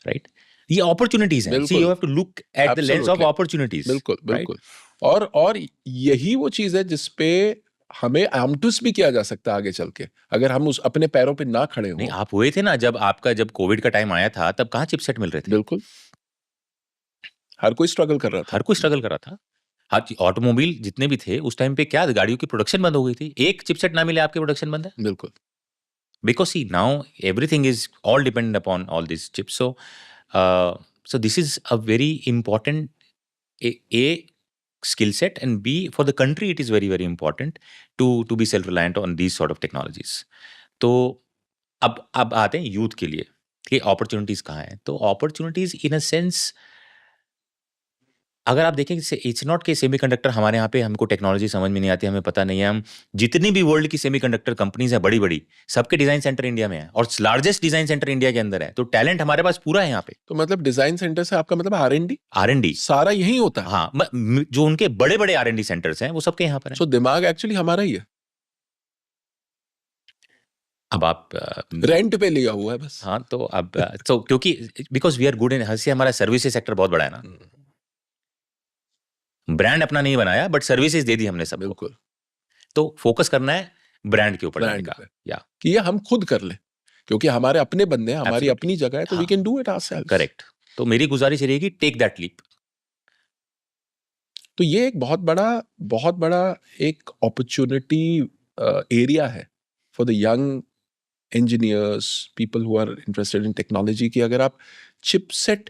राइट। ये अपॉर्चुनिटीज हैं। See, you have to look at the lens of opportunities. बिल्कुल बिल्कुल। और यही वो चीज है जिसपे हमें आमटूस भी किया जा सकता है आगे चल के, अगर हम उस अपने पैरों पे ना खड़े नहीं, हो। आप हुए थे ना, जब कोविड का टाइम आया था, तब कहाँ चिपसेट मिल रहे थे? बिल्कुल, हर कोई स्ट्रगल कर रहा था। हर कोई स्ट्रगल कर रहा था। हाँ, ऑटोमोबाइल जितने भी थे उस टाइम पे, क्या गाड़ियों की प्रोडक्शन बंद हो गई थी। एक चिपसेट ना मिले, आपकी प्रोडक्शन बंद है। बिल्कुल। Because see, now everything is all dependent upon all these chips. So this is a very important a skill set, and B, for the country it is very very important to be self reliant on these sort of technologies. तो अब आते हैं youth के लिए कि opportunities कहाँ हैं। तो अपॉर्चुनिटीज इन अ सेंस, अगर आप देखें, इट्स नॉट के सेमीकंडक्टर हमारे यहाँ पे हमको टेक्नोलॉजी समझ में नहीं आती, हमें पता नहीं है। हम जितनी भी वर्ल्ड की सेमीकंडक्टर कंपनीज हैं बड़ी बड़ी, सबके डिजाइन सेंटर इंडिया में है, और लार्जेस्ट डिजाइन सेंटर इंडिया के अंदर है। तो टैलेंट हमारे पास पूरा है यहाँ पे। तो मतलब डिजाइन सेंटर से आपका मतलब R&D R&D सारा यही होता है। हाँ, जो उनके बड़े बड़े R&D सेंटर्स हैं वो सबके यहाँ पर है। सो दिमाग एक्चुअली हमारा ही है, अब आप रेंट पे लिया हुआ है बस। हाँ, तो अब तो क्योंकि because we are good in, हमारा सर्विसेज सेक्टर बहुत बड़ा है ना। ब्रांड अपना नहीं बनाया, बट सर्विसेज दे दी हमने सब। बिल्कुल। तो फोकस करना है ब्रांड के ऊपर जाने ब्रांड का, पे। या कि ये हम खुद कर ले, क्योंकि हमारे अपने बंदे हैं, हमारी Absolutely. अपनी जगह है, तो वी हाँ। Can do it ourselves. Correct. तो मेरी गुजारिश रहेगी, टेक दैट लीप। तो ये एक बहुत बड़ा एक अपॉर्चुनिटी एरिया है for the young engineers, people who are interested in technology, की अगर आप चिपसेट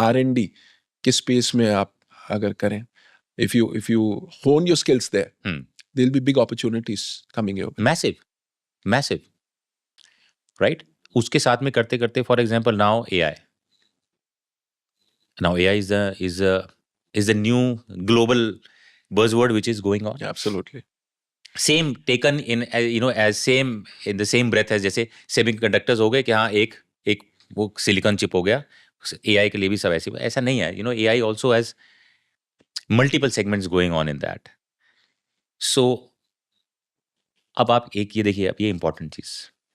R&D के स्पेस में आप अगर करें, if you hone your skills there, there'll be big opportunities coming your way. Massive, right. उसके साथ में करते करते, for example now AI is the new global buzzword which is going on. Absolutely. Same taken in as same in the same breath as जैसे semiconductors हो गए कि हाँ, एक वो सिलिकॉन चिप हो गया, AI के लिए भी सब ऐसा नहीं है। AI also has multiple segments going on in that. So अब आप एक ये देखिए, अब ये इंपॉर्टेंट चीज,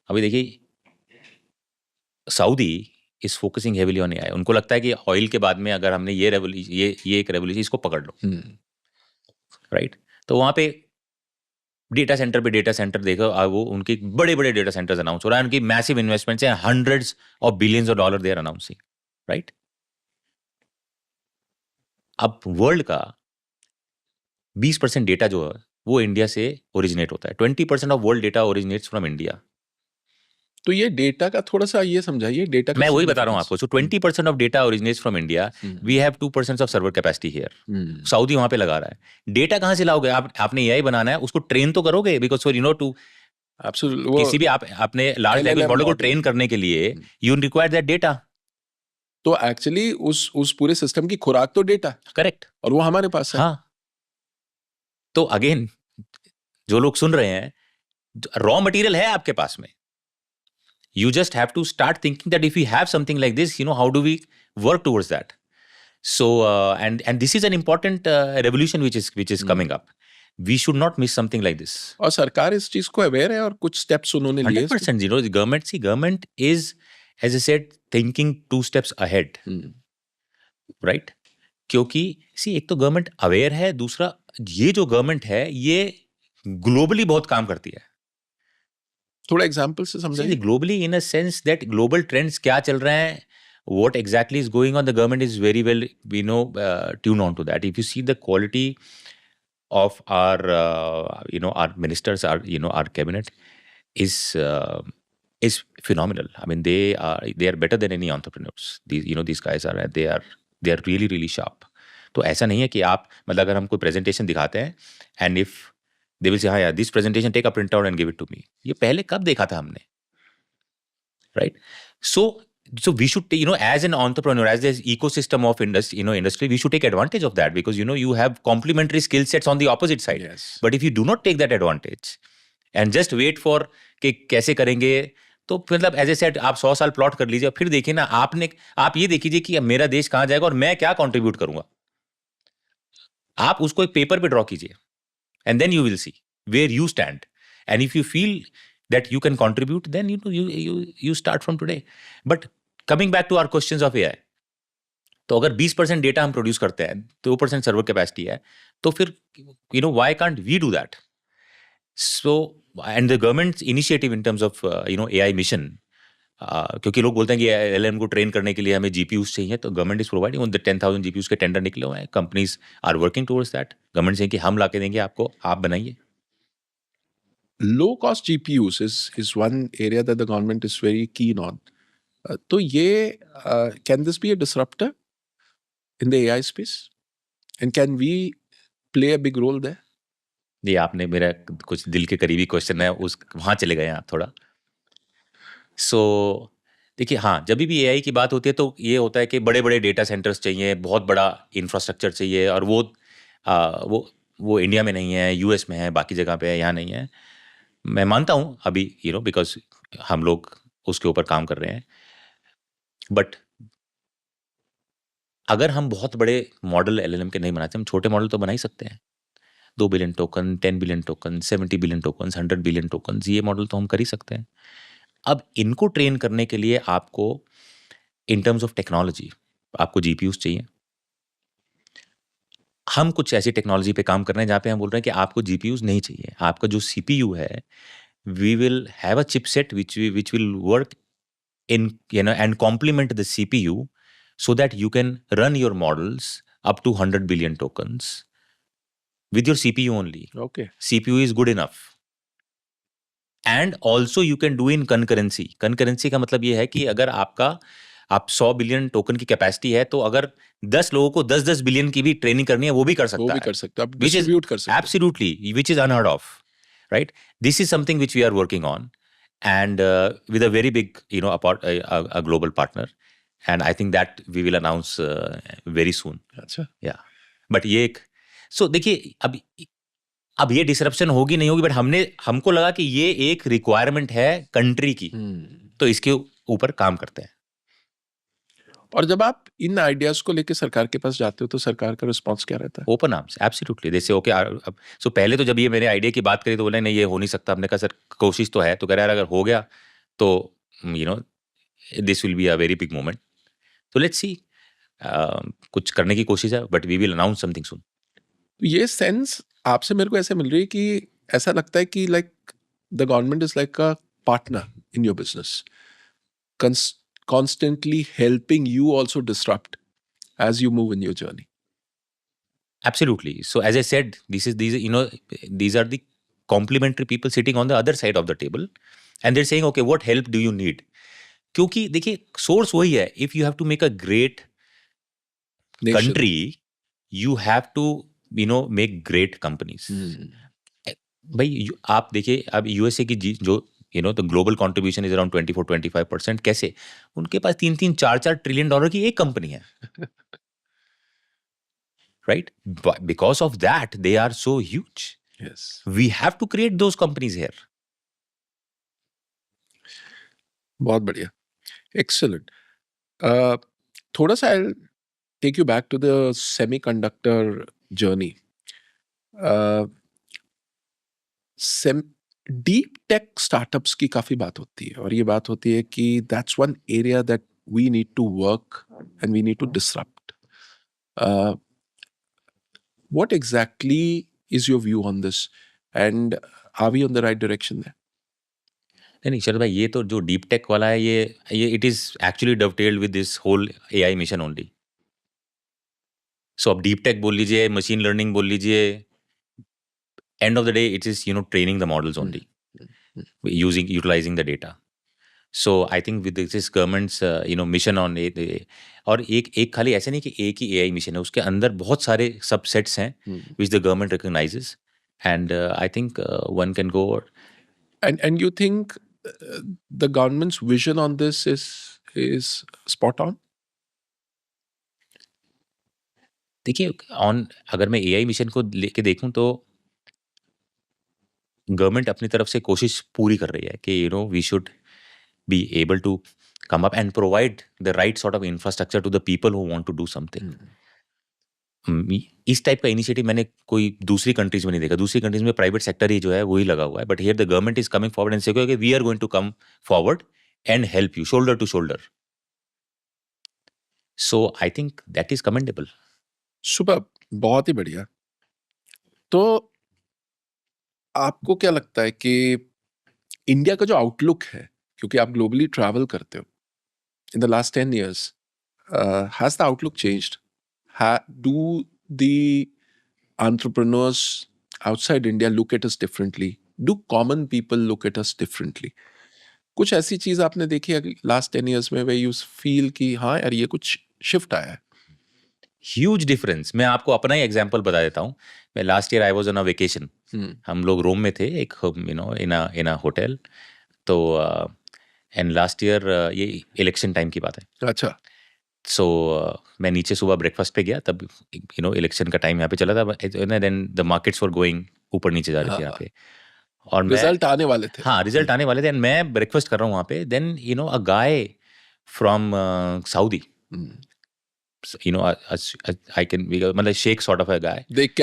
अभी देखिए Saudi is focusing heavily on AI. उनको लगता है कि ऑयल के बाद में अगर हमने ये रेवोल्यूशन, ये एक रेवोल्यूशन, इसको पकड़ लो, राइट. तो वहां पे डेटा सेंटर पे डेटा सेंटर देखो, वो उनके बड़े बड़े डेटा सेंटर्स अनाउंस हो रहा है, उनकी मैसिव इन्वेस्टमेंट्स हैं, hundreds of billions of dollar they are announcing, right. अब वर्ल्ड का 20% डेटा जो है वो इंडिया से ओरिजिनेट होता है. 20% of world data originates from India. तो ये डेटा का थोड़ा सा ये समझाइए, डेटा का मैं वही बता रहा हूँ आपको. So 20% of data originates from India, we have 2% of server capacity here. Saudi वहां पे लगा रहा है. डेटा कहाँ से लाओगे? आपने एआई बनाना है, उसको ट्रेन तो करोगे, बिकॉज फॉर टू किसी भी आपने लार्ज लैंग्वेज मॉडल को ट्रेन करने के लिए यू रिक्वायर दैट डेटा. तो एक्चुअली उस पूरे सिस्टम की खुराक तो डेटा, करेक्ट, और वो हमारे पास है. हाँ. तो अगेन जो लोग सुन रहे हैं, रॉ मटेरियल है आपके पास में. You just have to start thinking that if we have something like this, how do we work towards that? So, and this is an important revolution which is coming up. We should not miss something like this. और सरकार इस चीज को aware है और कुछ steps उन्होंने लिए. 100%, government is, as I said, thinking 2 steps ahead, right? क्योंकि एक तो गवर्नमेंट अवेयर है, दूसरा ये जो गवर्नमेंट है ये ग्लोबली बहुत काम करती है. थोड़ा एग्जांपल से समझाइए. Globally in a sense that global trends क्या चल रहे हैं, what exactly is going on, the government is very well tuned on to that. If you see the quality of our our ministers, our cabinet is phenomenal. I mean, they are better than any entrepreneurs. These guys are really really sharp. तो ऐसा नहीं है कि आप मतलब अगर हम कोई प्रेजेंटेशन दिखाते हैं and if they will say, हाँ यार, this presentation, take a printout and give it to me. ये पहले कब देखा था हमने, right? So we should, as an entrepreneur, as the ecosystem of industry, we should take advantage of that, because you have complementary skill sets on the opposite side. Yes. But if you do not take that advantage and just wait for कि कैसे करेंगे, तो मतलब as a set आप 100 साल plot कर लीजिए, फिर देखिए ना, आप ये देखिए कि मेरा देश कहाँ जाएगा और मैं क्या कंट्रीब्यूट करूंगा. आप उसको एक पेपर पे ड्रॉ कीजिए. And then you will see where you stand. And if you feel that you can contribute, then you start from today. But coming back to our questions of AI, तो अगर 20% data हम produce करते हैं, 2% server capacity है, तो फिर why can't we do that? So, and the government's initiative in terms of AI mission, क्योंकि लोग बोलते हैं कि LLM को ट्रेन करने के लिए हमें GPUs चाहिए, तो government is providing the 10,000 GPUs के टेंडर निकले हुए हैं. Companies are working towards that. Government से कि हम ला के देंगे आपको, आप बनाइए. Low cost GPUs is one area that the government is very keen on. तो ये can this be a disruptor in the AI space? And can we play a big role there? ये आपने मेरा कुछ दिल के करीबी क्वेश्चन है, वहां चले गए आप थोड़ा. सो देखिए, हाँ, जब भी AI की बात होती है तो ये होता है कि बड़े बड़े डेटा सेंटर्स चाहिए, बहुत बड़ा इंफ्रास्ट्रक्चर चाहिए, और वो इंडिया में नहीं है, US में है, बाकी जगह पे है, यहाँ नहीं है. मैं मानता हूँ अभी बिकॉज हम लोग उसके ऊपर काम कर रहे हैं. बट अगर हम बहुत बड़े मॉडल LLM के नहीं बनाते, हम छोटे मॉडल तो बना ही सकते हैं. 2 billion token, 10 billion token, 70 billion token, 100 billion token, ये मॉडल तो हम कर ही सकते हैं. अब इनको ट्रेन करने के लिए आपको इन टर्म्स ऑफ टेक्नोलॉजी आपको GPUs चाहिए. हम कुछ ऐसी टेक्नोलॉजी पे काम कर रहे हैं जहाँ पे हम बोल रहे हैं कि आपको GPUs नहीं चाहिए, आपका जो CPU है, we will have a chipset which will work in and complement the CPU so that you can run your models up to 100 billion tokens with your CPU only. Okay. CPU is good enough. And also you can do in concurrency. Concurrency का मतलब ये है कि अगर आप 100 billion token की capacity है, तो अगर 10 लोगों को 10-10 बिलियन की भी ट्रेनिंग करनी है, वो भी कर सकता है. वो भी कर सकते हैं, आप डिस्ट्रीब्यूट कर सकते हैं. Absolutely, which is unheard of, right? This is something which we are working on, and with a very big, a global partner. And I think that we will announce very soon. अच्छा. Yeah. But ये so देखिए, अब ये disruption होगी नहीं होगी, but हमको लगा कि ये एक रिक्वायरमेंट है कंट्री की, तो इसके ऊपर काम करते हैं. और जब आप इन आइडियाज को लेके सरकार के पास जाते हो तो सरकार का रिस्पॉन्स क्या रहता है? Open arms, absolutely. जैसे ओके, सो पहले तो जब ये मेरे आइडिया की बात करी तो बोले नहीं ये हो नहीं सकता। हमने कहा सर कोशिश तो है। तो कह रहा यार अगर हो गया तो you know this will be a very big moment, तो लेट्स सी। कुछ करने की कोशिश है, but we will announce something soon. तो ये सेंस आपसे मेरे को ऐसे मिल रही है कि ऐसा लगता है कि like the government is like a partner in your business, constantly helping you also disrupt as you move in your journey. Absolutely. So as I said, these are the complementary people sitting on the other side of the table, and they're saying, okay, what help do you need? क्योंकि देखिए source वही है। If you have to make a great Nation. Country, you have to make great companies. भाई आप देखिए, अब USA की जो the global contribution is around 24-25%। कैसे? उनके पास 3-4 ट्रिलियन डॉलर की एक कंपनी है, right? Because of that, they are so huge. Yes. We have to create those companies here. बहुत बढ़िया, excellent. थोड़ा सा I'll take you back to the semiconductor journey. Deep tech startups की काफी बात होती है और ये बात होती है कि that's one area that we need to work and we need to disrupt. What exactly is your view on this, and are we on the right direction there? नहीं शरद भाई, ये तो जो डीप टेक वाला है, ये it is actually dovetailed with this whole AI mission only. So अब deep take बोल लीजिए, मशीन लर्निंग बोल लीजिए, end of the day it is training the models only, utilizing the data. So I think with this government's mission on it, और एक खाली ऐसे नहीं कि एक ही AI मिशन है, उसके अंदर बहुत सारे सबसेट्स हैं which the government recognizes, and I think one can go. And you think the government's vision on this is spot on? देखिए अगर मैं AI मिशन को लेके देखूं तो गवर्नमेंट अपनी तरफ से कोशिश पूरी कर रही है कि we should be able to come up and provide the right sort of infrastructure to the people who want to do something. इस टाइप का इनिशिएटिव मैंने कोई दूसरी कंट्रीज में नहीं देखा। दूसरी कंट्रीज में प्राइवेट सेक्टर ही जो है वही लगा हुआ है, but here the government is coming forward and saying we are going to come forward and help you shoulder to shoulder. So I think that is commendable. Super, बहुत ही बढ़िया. तो आपको क्या लगता है कि इंडिया का जो आउटलुक है, क्योंकि आप ग्लोबली ट्रैवल करते हो, in the last 10 years, has the outlook changed? Do the entrepreneurs outside India look at us differently? Do common people look at us differently? कुछ ऐसी चीज आपने देखी है लास्ट 10 years में where you feel कि हाँ यार ये कुछ शिफ्ट आया है? Huge difference. मैं आपको अपना ही एग्जांपल बता देता हूँ. मैं last year I was on a vacation. हम लोग रोम में थे, एक इन अ होटल. तो एंड लास्ट ईयर ये इलेक्शन टाइम की बात है. अच्छा. सो मैं नीचे सुबह ब्रेकफास्ट पे गया, तब इलेक्शन का टाइम यहाँ पे चला था. Then the markets were going, ऊपर नीचे जा रहे थे यहाँ पे. और रिजल्ट आने वाले थे. हाँ, रिजल्ट आने वाले थे. एंड मैं ब्रेकफास्ट कर रहा हूँ वहाँ पे. Then a guy from Saudi, I can मतलब शेख सॉर्ट ऑफ अ गाय. देख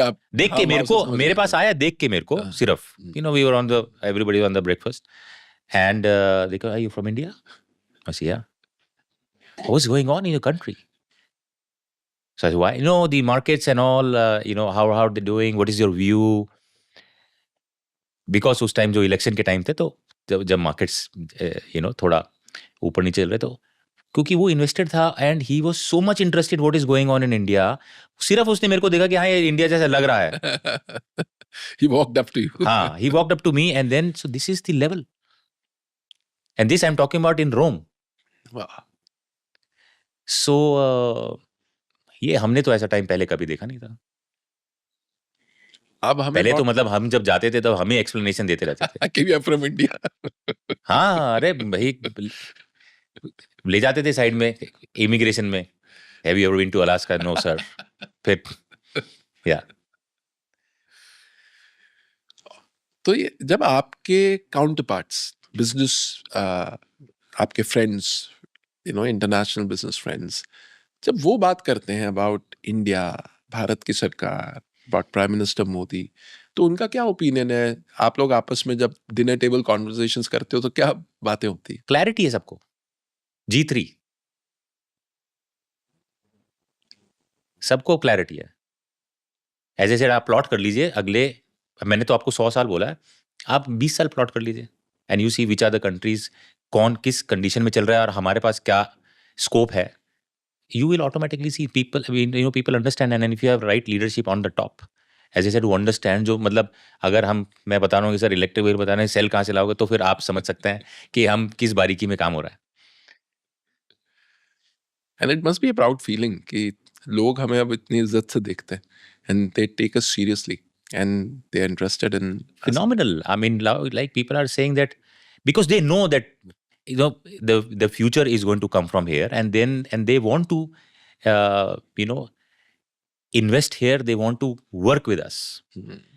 के मेरे पास आया, देख के मेरे को सिर्फ we were on the everybody on the breakfast and देखो, are you from India? I said, yeah. What's going on in your country? So I said, why? The markets and all, how they're doing, what is your view? Because उस time जो election के time थे, तो जब markets थोड़ा ऊपर नीचे चल रहे, तो क्योंकि वो इन्वेस्टेड था and he was so much interested what is going on in India. सिर्फ उसने मेरे को देखा कि हाँ ये इंडिया जैसा लग रहा है. He walked up to you. हाँ, he walked up to me and then so this is the level. And this I'm talking about in Rome. Wow. So ये हमने तो ऐसा टाइम पहले कभी देखा नहीं था. अब हमें पहले तो मतलब हम जब जाते थे तब हमें एक्सप्लेनेशन देते रहते थे कि वी आर फ्रॉम इंडिया. हाँ, अरे भाई ले जाते थे साइड में इमिग्रेशन में. Have you ever been to Alaska? No sir. फिर या तो ये जब आपके काउंटर पार्ट्स बिजनेस, आपके फ्रेंड्स इंटरनेशनल बिजनेस फ्रेंड्स, जब वो बात करते हैं अबाउट इंडिया, भारत की सरकार, अबाउट प्राइम मिनिस्टर मोदी, तो उनका क्या ओपिनियन है? आप लोग आपस में जब डिनर टेबल कॉन्वर्सेशंस करते हो तो क्या बातें होती है? क्लैरिटी है सबको, G3 सबको क्लैरिटी है। एज ए सेड आप प्लॉट कर लीजिए अगले, मैंने तो आपको 100 साल बोला है, आप 20 साल प्लॉट कर लीजिए and you see which are the countries, कौन किस कंडीशन में चल रहा है और हमारे पास क्या स्कोप है। You will automatically see people, I mean, people understand, and if you have right leadership on the top, as I said, who understand, जो मतलब अगर मैं बता रहा हूँ कि सर इलेक्ट्रिक व्हीकल बता रहे हैं, सेल कहाँ से लाओगे, तो फिर आप समझ सकते हैं कि हम किस बारीकी में काम हो रहा है। And it must be a proud feeling कि लोग हमें अब इतनी इज्जत से देखते हैं, and they take us seriously and they are interested in us. Phenomenal. I mean, like people are saying that because they know that the future is going to come from here, and they want to invest here. They want to work with us,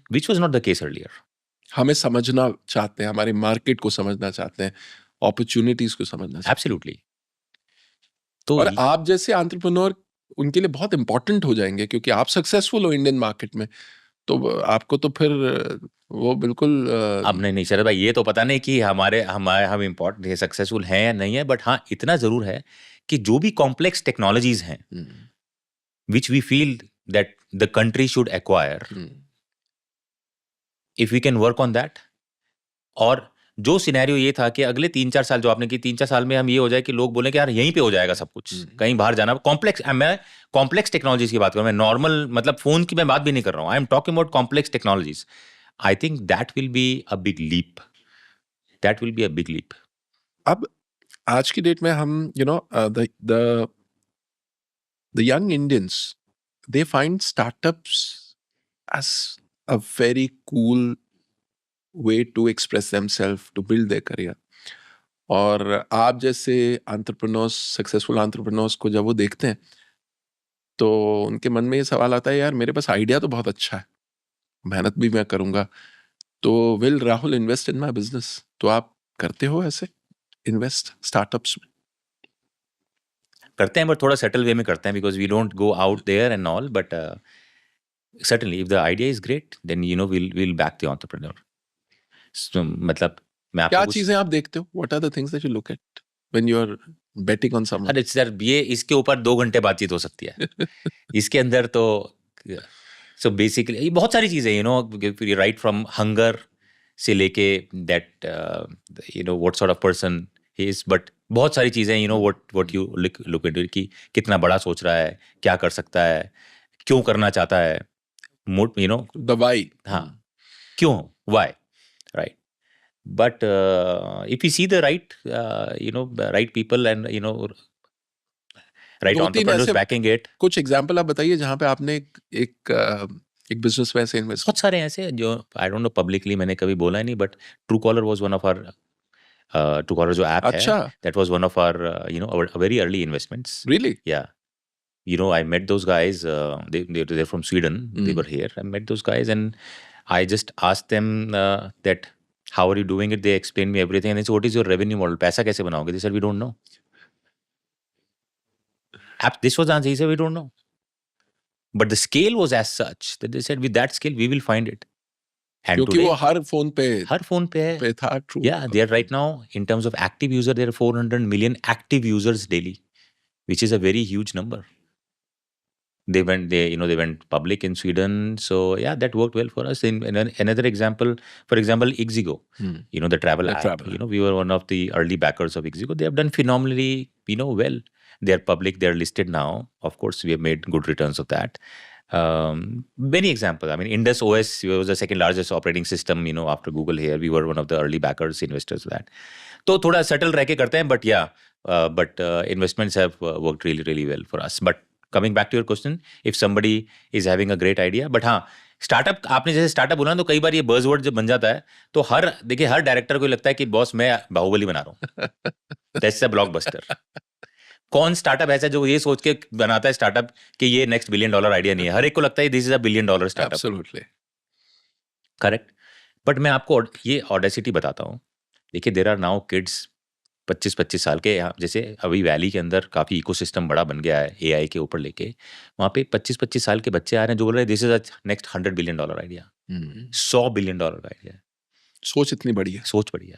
which was not the case earlier. हमें समझना चाहते हैं, हमारे market को समझना चाहते हैं, opportunities को समझना चाहते Absolutely. हैं। और आप जैसे एंटरप्रेन्योर उनके लिए बहुत इंपॉर्टेंट हो जाएंगे, क्योंकि आप सक्सेसफुल हो इंडियन मार्केट में, तो आपको तो फिर वो बिल्कुल अब नहीं शरद भाई, ये तो पता नहीं कि हम इम्पोर्टेंट सक्सेसफुल हैं या नहीं है, बट हाँ इतना जरूर है कि जो भी कॉम्प्लेक्स टेक्नोलॉजीज हैं which we feel that the country should acquire, if we can work on that. और जो सिनेरियो ये था कि अगले 3-4 साल जो आपने की, 3-4 साल में हम ये हो जाए कि लोग बोले कि यार यहीं पे हो जाएगा सब कुछ, कहीं बाहर जाना मैं कॉम्प्लेक्स टेक्नोलॉजीज की बात कर रहा हूँ, मैं नॉर्मल मतलब फोन की मैं बात भी नहीं कर रहा हूँ, I am talking about complex technologies. I think that will be a big leap, that will be a big leap. अब आज की डेट में हम the young Indians, they find startups as a very cool way to express themselves, to build their career. और आप जैसे entrepreneurs, successful entrepreneurs को जब वो देखते हैं तो उनके मन में ये सवाल आता है, यार मेरे पास आइडिया तो बहुत अच्छा है, मेहनत भी मैं करूंगा, तो will Rahul invest in my business? तो आप करते हो ऐसे इन्वेस्ट स्टार्टअप्स में? करते हैं, बट थोड़ा सेटल वे में करते हैं, because we don't go out there and all, but certainly if the idea is great, then we'll back the entrepreneur. So, मतलब मैं क्या आपको चीजें आप देखते हो? What are the things that you look at when you are betting on someone? अरे sir ये इसके ऊपर 2 घंटे बातचीत हो सकती है। इसके अंदर तो सो बेसिकली ये बहुत सारी चीजें, राइट फ्रॉम हंगर से लेके that what sort of person he is, but बहुत सारी चीजें व्हाट यू लुक इनटू कि कितना बड़ा सोच रहा है, क्या कर सकता है, क्यों करना चाहता है, The why. हाँ क्यों, why, right? But if you see the right right people and right entrepreneurs backing it, कुछ एग्जांपल आप बताइए जहां पे आपने एक बिजनेस में ऐसे इन्वेस्ट। बहुत सारे ऐसे जो आई डोंट नो पब्लिकली मैंने कभी बोला नहीं, but Truecaller was one of our Truecaller जो ऐप है, that was one of our very early investments. Really? या I met those guys. They're from Sweden. They were here. I met those guys and I just asked them that how are you doing it? They explained me everything and they said, what is your revenue model? पैसा कैसे बनाओगे? They said, we don't know. This was the answer. He said, we don't know. But the scale was as such that they said, with that scale, we will find it. And क्योंकि today, वो हर phone पे है. था. True. Yeah, they are right now in terms of active user, there are 400 million active users daily, which is a very huge number. They went public in Sweden, so yeah, that worked well for us. In another example, for example, Ixigo, the travel app. We were one of the early backers of Ixigo. They have done phenomenally, well. They are public, they are listed now. Of course, we have made good returns of that. Many examples. I mean, Indus OS was the second largest operating system, after Google here. We were one of the early backers, investors of that. तो थोड़ा settle रह के करते हैं, but yeah, investments have worked really, really well for us. But coming back to your question, if somebody is having a great idea, but हाँ startup, आपने जैसे startup बोला तो कई बार ये बज़वर्ड जब बन जाता है तो हर डायरेक्टर को लगता है कि बॉस मैं बाहुबली बना रहा हूँ, दैट्स अ ब्लॉकबस्टर। कौन स्टार्टअप ऐसा जो ये सोच के बनाता है स्टार्टअप कि ये नेक्स्ट $1 बिलियन आइडिया नहीं है? हर एक को लगता है this is $1 billion startup. Absolutely correct. But मैं आपको ये ऑडेसिटी बताता हूँ। देखिए, देयर आर नाउ किड्स 25-25 साल के, यहाँ जैसे अभी वैली के अंदर काफ़ी इकोसिस्टम बड़ा बन गया है एआई के ऊपर लेके, वहाँ पे 25-25 साल के बच्चे आ रहे हैं जो बोल रहे हैं this is a next $100 billion idea, $100 billion idea. सोच इतनी बड़ी है। सोच बढ़िया।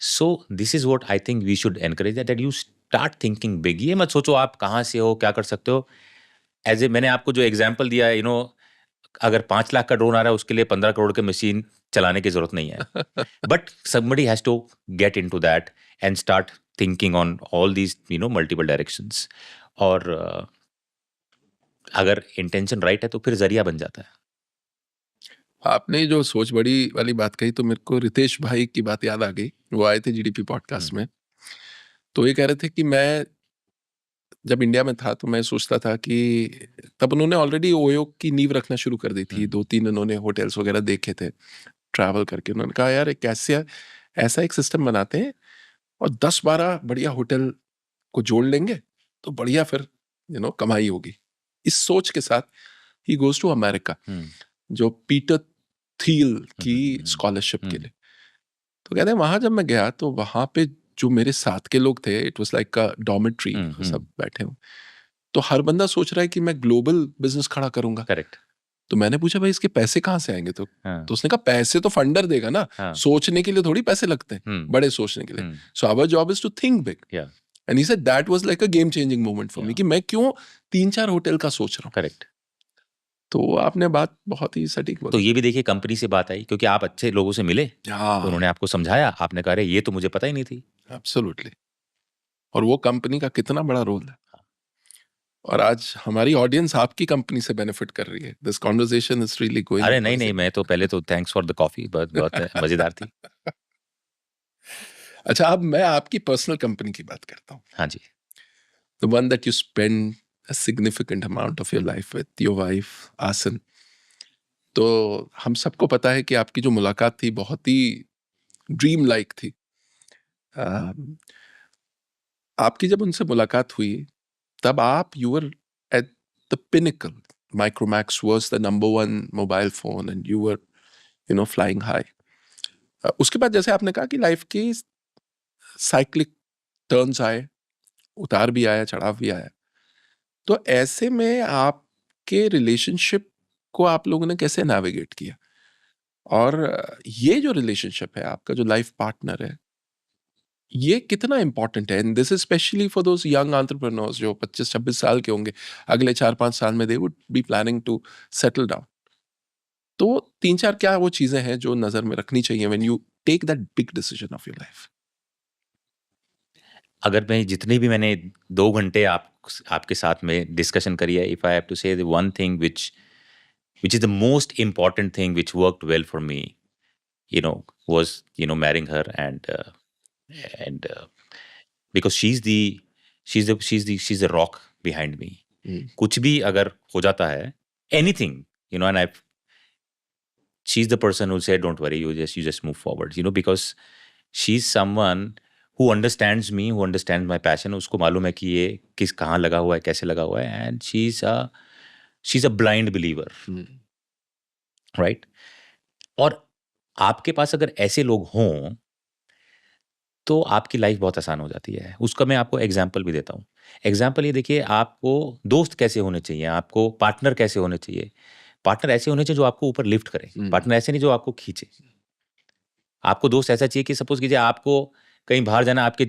So this is what I think we should encourage that you start thinking big. ये मत सोचो आप कहाँ से हो, क्या कर सकते हो। एज ए मैंने आपको जो एग्जाम्पल दिया है, अगर 5 लाख का ड्रोन आ रहा है उसके लिए 15 करोड़ के मशीन चलाने की जरूरत नहीं है। But somebody has to get into that and start thinking on all these multiple directions. और अगर इंटेंशन राइट है तो फिर जरिया बन जाता है। आपने जो सोच बड़ी वाली बात कही तो मेरे को रितेश भाई की बात याद आ गई। वो आए थे जीडीपी पॉडकास्ट में, तो ये कह रहे थे कि मैं जब इंडिया में था तो मैं सोचता था कि तब उन्होंने ऑलरेडी ओयो की नींव रखना शुरू कर दी थी। 2-3 उन्होंने होटल्स वगैरह देखे थे ट्रैवल करके। उन्होंने कहा यार एक ऐसा एक सिस्टम बनाते हैं और 10-12 बढ़िया होटल को जोड़ लेंगे तो बढ़िया फिर कमाई होगी। इस सोच के साथ ही गोज टू अमेरिका, जो पीटर थील की स्कॉलरशिप के लिए। तो कहते हैं वहां जब मैं गया तो वहां पे जो मेरे साथ के लोग थे, it was like a dormitory, सब बैठे हुए। तो हर बंदा सोच रहा है कि मैं ग्लोबल बिजनेस खड़ा करूंगा। करेक्ट। तो मैंने पूछा भाई इसके पैसे कहाँ से आएंगे? तो उसने कहा पैसे तो फंडर देगा ना, सोचने के लिए थोड़ी पैसे लगते हैं, बड़े सोचने के लिए। So our job is to think big. And he said that was like a game changing moment for me कि मैं क्यों 3-4 होटल का सोच रहा हूँ। करेक्ट। तो आपने बात बहुत ही सटीक बोली। तो ये भी देखिए कंपनी से बात आई क्योंकि आप अच्छे लोगों से मिले, तो उन्होंने आपको समझाया, आपने कहा ये तो मुझे पता ही नहीं थी। एब्सोल्युटली। और वो कंपनी का कितना बड़ा रोल है। और आज हमारी ऑडियंस आपकी कंपनी से बेनिफिट कर रही है। This conversation is really going. अरे नहीं, मैं तो पहले तो थैंक्स फॉर द कॉफी, बहुत मजेदार थी। अच्छा, अब मैं आपकी पर्सनल कंपनी की बात करता हूँ। हाँ जी। The one that you spend a significant amount of your life with, your wife, आसन। तो हम सबको पता है कि आपकी जो मुलाकात थी बहुत ही ड्रीम लाइक थी। आपकी जब उनसे मुलाकात हुई तब आप you were at the pinnacle. Micromax was the number 1 mobile phone and you were flying high. उसके बाद जैसे आपने कहा कि लाइफ की साइक्लिक टर्न्स आए, उतार भी आया, चढ़ाव भी आया। तो ऐसे में आपके रिलेशनशिप को आप लोगों ने कैसे नेविगेट किया? और ये जो रिलेशनशिप है, आपका जो लाइफ पार्टनर है, ये कितना इंपॉर्टेंट है? And this is specially for those young entrepreneurs जो 25-26 साल के होंगे, अगले 4-5 साल में they would be planning to settle down. तो 3-4 क्या वो चीजें हैं जो नजर में रखनी चाहिए when you take that big decision of your life? अगर मैं जितने भी मैंने 2 घंटे आपके साथ में डिस्कशन करी है, इफ आई हैव टू से the one thing which is the most important thing which worked well for me, was marrying her and because she's the rock behind me. कुछ भी अगर हो जाता है, anything, and she's the person who said don't worry, you just move forward, because she's someone who understands me, who understands my passion. उसको मालूम है कि ये कहाँ लगा हुआ है, कैसे लगा हुआ है, and she's a blind believer, right? और आपके पास अगर ऐसे लोग हों तो आपकी लाइफ बहुत आसान हो जाती है। उसका मैं आपको एग्जाम्पल भी देता हूँ। एग्जाम्पल ये देखिए, आपको दोस्त कैसे होने चाहिए, आपको पार्टनर कैसे होने चाहिए। पार्टनर ऐसे होने चाहिए जो आपको ऊपर लिफ्ट करें, पार्टनर ऐसे नहीं जो आपको खींचे। आपको दोस्त ऐसा चाहिए कि सपोज कीजिए आपको कहीं बाहर जाना, आपके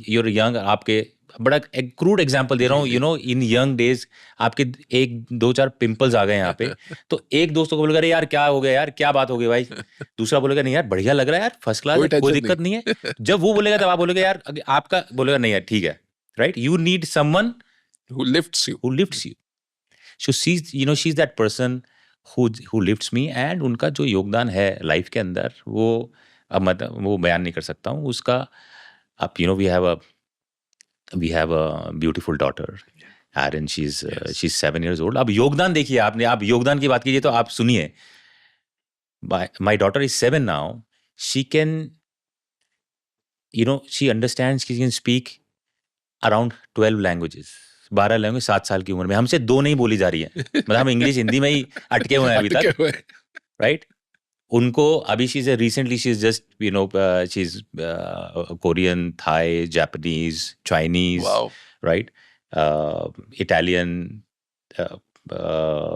योर यंग, आपके बड़ा एक क्रूड एग्जांपल दे रहा हूँ, इन यंग डेज आपके 1-2-4 पिंपल्स आ गए यहाँ पे, तो एक दोस्त को बोलेगा अरे यार क्या हो गया यार, क्या बात हो गई भाई, दूसरा बोलेगा नहीं यार बढ़िया लग रहा है यार, फर्स्ट क्लास, कोई दिक्कत नहीं है। जब वो बोलेगा तब आप बोलेगा यार, आपका बोलेगा नहीं यार ठीक है, right? You need someone who lifts you. So she's that person who lifts me, and उनका जो योगदान है लाइफ के अंदर वो वो बयान नहीं कर सकता हूँ उसका। अब we have a beautiful daughter, Aaron. She's 7 years old. अब योगदान देखिए, आप योगदान की बात कीजिए तो आप सुनिए, my daughter is 7 now. She can, she understands, she can speak around 12 languages, 12 language 7 साल की उम्र में। हमसे 2 नहीं बोली जा रही है, मतलब हम इंग्लिश हिंदी में ही अटके हुए हैं अभी तक, राइट? उनको अभी she is just she is Korean, Thai, Japanese, Chinese, Wow. Right, Italian,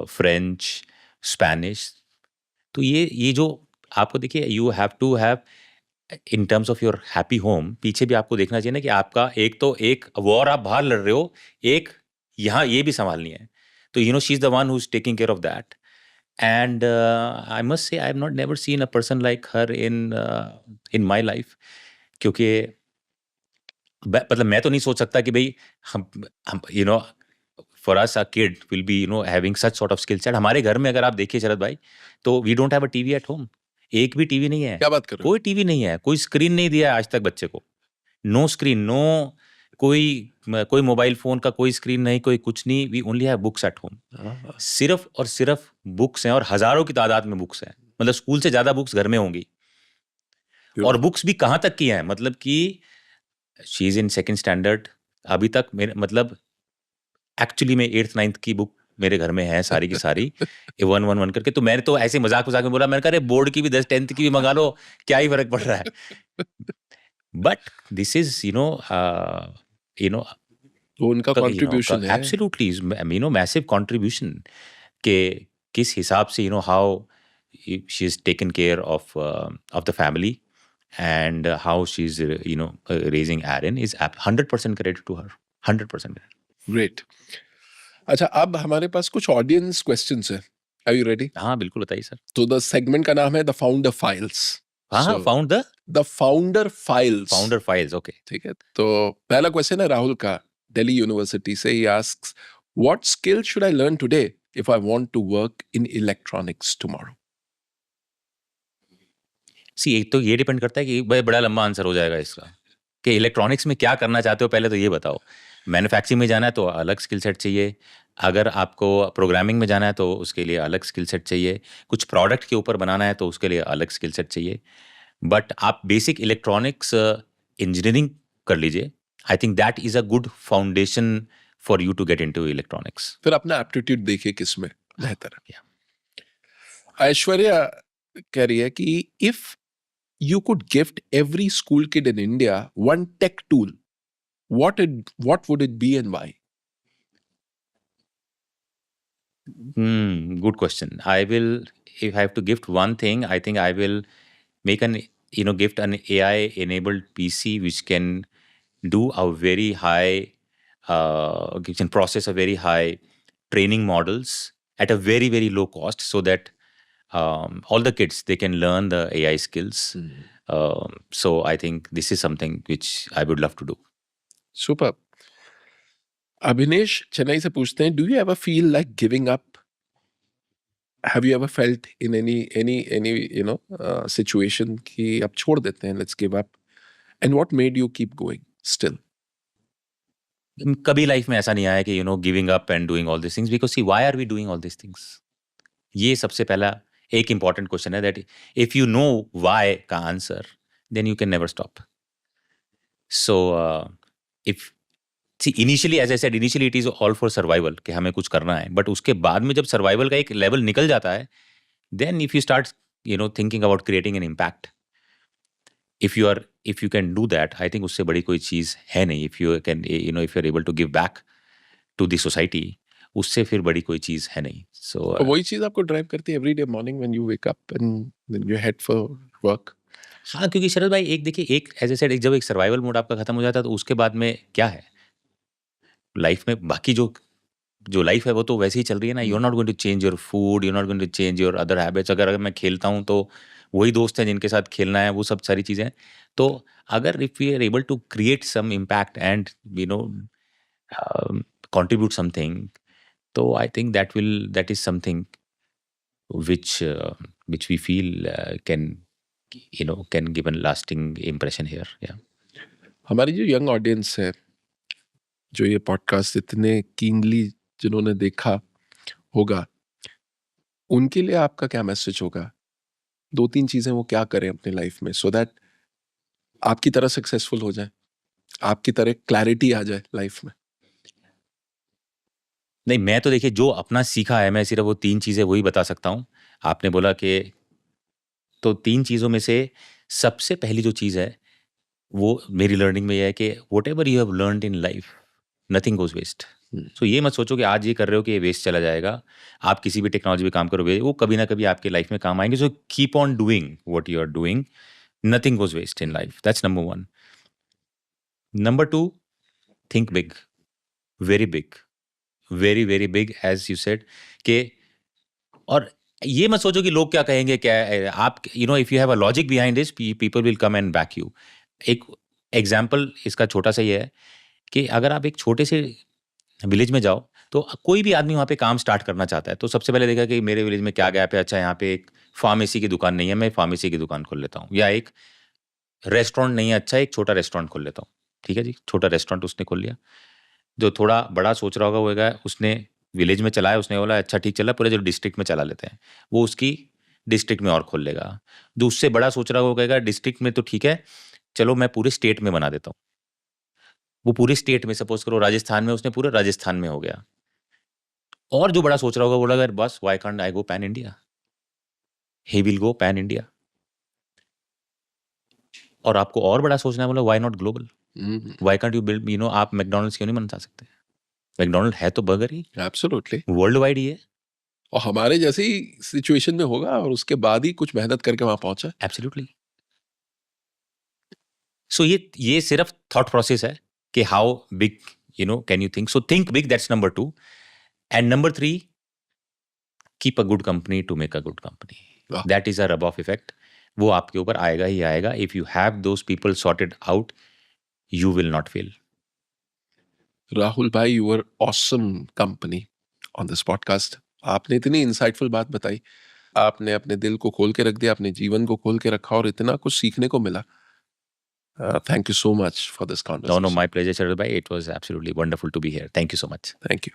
French, Spanish. तो ये जो आपको देखिए, you have to have in terms of your happy home, पीछे भी आपको देखना चाहिए ना कि आपका एक वॉर आप बाहर लड़ रहे हो, एक यहाँ ये भी संभालनी है. तो she is the one who is taking care of that. And I must say, I have not never seen a person like her in my life. क्योंकि मतलब मैं तो नहीं सोच सकता कि भाई हम for us a kid will be having such sort of skill set. हमारे घर में अगर आप देखिए शरद भाई, तो we don't have a TV at home. एक भी टीवी नहीं है. क्या बात कर रहे हो? कोई टीवी नहीं है, कोई स्क्रीन नहीं दिया आज तक बच्चे को. नो स्क्रीन, नो कोई मोबाइल फोन का कोई स्क्रीन नहीं, कोई कुछ नहीं. We only have books at home. सिर्फ और सिर्फ बुक्स हैं, और हजारों की तादाद में बुक्स हैं. मतलब स्कूल से ज्यादा बुक्स घर में होंगी. और बुक्स भी कहाँ तक की हैं, मतलब कि she is in second standard. अभी तक मेरे मतलब एक्चुअली में 8th 9th की बुक मेरे घर में है सारी की सारी, 1 करके. तो मैंने तो ऐसे मजाक में बोला, मैंने कहा अरे बोर्ड की भी 10 10th की भी मंगा लो, क्या ही फर्क पड़ रहा है. बट दिस इज वो उनका कंट्रीब्यूशन है. एब्सोल्युटली मैसिव कंट्रीब्यूशन के किस हिसाब से how she is taken care of the family and how she is raising Aaron is 100% credit to her. 100%. Great. अच्छा, अब हमारे पास कुछ ऑडियंस क्वेश्चंस हैं. Are you ready? हाँ बिल्कुल, बताइए सर. तो द सेगमेंट का नाम है द फाउंडर फाइल्स. हाँ, द फाउंडर फाइल्स. ओके. ठीक है. तो पहला क्वेश्चन है राहुल का, दिल्ली यूनिवर्सिटी से. He asks, what skill should I learn today if I want to work in electronics tomorrow? See, एक तो ये डिपेंड करता है कि बड़ा लंबा आंसर हो जाएगा इसका, कि इलेक्ट्रॉनिक्स में क्या करना चाहते हो, पहले तो ये बताओ. मैन्युफैक्चरिंग में जाना है तो अलग स्किल सेट चाहिए. अगर आपको प्रोग्रामिंग में जाना है तो उसके लिए अलग स्किल सेट चाहिए. कुछ प्रोडक्ट के ऊपर बनाना है तो उसके लिए अलग स्किल सेट चाहिए. बट आप बेसिक इलेक्ट्रॉनिक्स इंजीनियरिंग कर लीजिए. I think that is a good foundation for you to get into electronics. फिर अपना एप्टीट्यूड देखिए किसमें बेहतर है. ऐश्वर्या कह रही है कि if you could gift every school kid in India one tech tool, what would it be and why? Good question. If I have to gift one thing, I think I will make gift an AI enabled PC which can do a very high, can process a very high training models at a very, very low cost, so that all the kids, they can learn the AI skills. So I think this is something which I would love to do. Super. Abhinesh Chennai से पूछते हैं, do you ever feel like giving up? Have you ever felt in any situation कि अब छोड़ देते हैं, let's give up? And what made you keep going still? कभी life में ऐसा नहीं आया कि giving up and doing all these things, because see, why are we doing all these things? ये सबसे पहला एक important question है, that if you know why का answer, then you can never stop. So if see, initially, as I said, initially it is all for survival, कि हमें कुछ करना है. But उसके बाद में जब survival का एक level निकल जाता है, then if you start thinking about creating an impact, if you can do that, I think उससे बड़ी कोई चीज है नहीं. If you can if you are able to give back to the society, उससे फिर बड़ी कोई चीज है नहीं. So वही चीज आपको ड्राइव करती है every day morning when you wake up and then you head for work? हाँ, क्योंकि शरद भाई एक देखिए, एज आई सेड, जब एक सर्वाइवल मोड आपका खत्म हो जाता है तो उसके बाद में क्या है लाइफ में, बाकी जो लाइफ है वो तो वैसे ही चल रही है ना. You are not going to change your food, you are not going to change your other habits. अगर मैं खेलता हूँ तो वही दोस्त हैं जिनके साथ खेलना है, वो सब सारी चीज़ें. तो अगर if we are able to create some impact and contribute something, तो I think that is something which we feel can give a lasting impression here. Yeah. हमारी जो यंग ऑडियंस है, जो ये पॉडकास्ट इतने कीनली जिन्होंने देखा होगा, उनके लिए आपका क्या मैसेज होगा? 2-3 चीजें वो क्या करें अपने लाइफ में, सो दैट आपकी तरह सक्सेसफुल हो जाए, आपकी तरह क्लैरिटी आ जाए लाइफ में. नहीं, मैं तो देखिए जो अपना सीखा है, मैं सिर्फ वो 3 चीज़ें वही बता सकता हूँ. आपने बोला कि तो 3 चीज़ों में से सबसे पहली जो चीज़ है, वो मेरी लर्निंग में ये है कि whatever you have learned in life, nothing goes waste. So ये मत सोचो कि आज ये कर रहे हो कि ये वेस्ट चला जाएगा। आप किसी भी टेक्नोलॉजी पे काम करोगे, वो कभी ना कभी आपकी लाइफ में काम आएँगे। So keep on doing what you are doing, nothing goes waste in life. That's number 1। Number 2, think big, very big, very, very big as you said कि और ये मत सोचो कि लोग क्या कहेंगे, क्या आप if you have a logic behind this, people will come and back you. एक एग्जांपल इसका छोटा सा ये है कि अगर आप एक छोटे से विलेज में जाओ, तो कोई भी आदमी वहाँ पे काम स्टार्ट करना चाहता है, तो सबसे पहले देखा कि मेरे विलेज में क्या गैप है, अच्छा यहाँ पे एक फार्मेसी की दुकान नहीं है, मैं फार्मेसी की दुकान खोल लेता हूँ, या एक रेस्टोरेंट नहीं है, अच्छा एक छोटा रेस्टोरेंट खोल लेता हूँ। ठीक है जी, छोटा रेस्टोरेंट उसने खोल लिया। जो थोड़ा बड़ा सोच रहा होगा उसने विलेज में चलाया, उसने बोला अच्छा ठीक चला, पूरे जो डिस्ट्रिक्ट में चला लेते हैं, वो उसकी डिस्ट्रिक्ट में और खोल लेगा। जो उससे बड़ा सोच रहा होगा डिस्ट्रिक्ट में तो ठीक है, चलो मैं पूरे स्टेट में बना देता हूँ। वो पूरे स्टेट में, सपोज करो राजस्थान में, उसने पूरे राजस्थान में हो गया। और जो बड़ा सोच रहा होगा बोला अगर बस why can't I go pan India, he will go pan India. और आपको और बड़ा सोचना है, बोला why not global, why can't you build, आप मैकडॉनल्ड्स क्यों नहीं बना सकते? मैकडॉनल्ड है तो बर्गर ही, एब्सोल्युटली। वर्ल्ड वाइड ही है। और हमारे जैसी सिचुएशन में होगा और उसके बाद ही कुछ मेहनत करके वहां पहुंचा। एब्सोल्युटली। सो ये सिर्फ थॉट प्रोसेस है कि how big can you think. So think big, that's number 2। And number 3, keep a good company to make a good company. That is a rub off effect. वो आपके ऊपर आएगा ही आएगा। If you have those people sorted out, you will not fail. Rahul भाई, you are awesome company on this podcast. आपने इतनी insightful बात बताई, आपने अपने दिल को खोल के रख दिया, अपने जीवन को खोल के रखा, और इतना कुछ सीखने को मिला। Thank you so much for this conversation. No, my pleasure, Sharad bhai. It was absolutely wonderful to be here. Thank you so much. Thank you.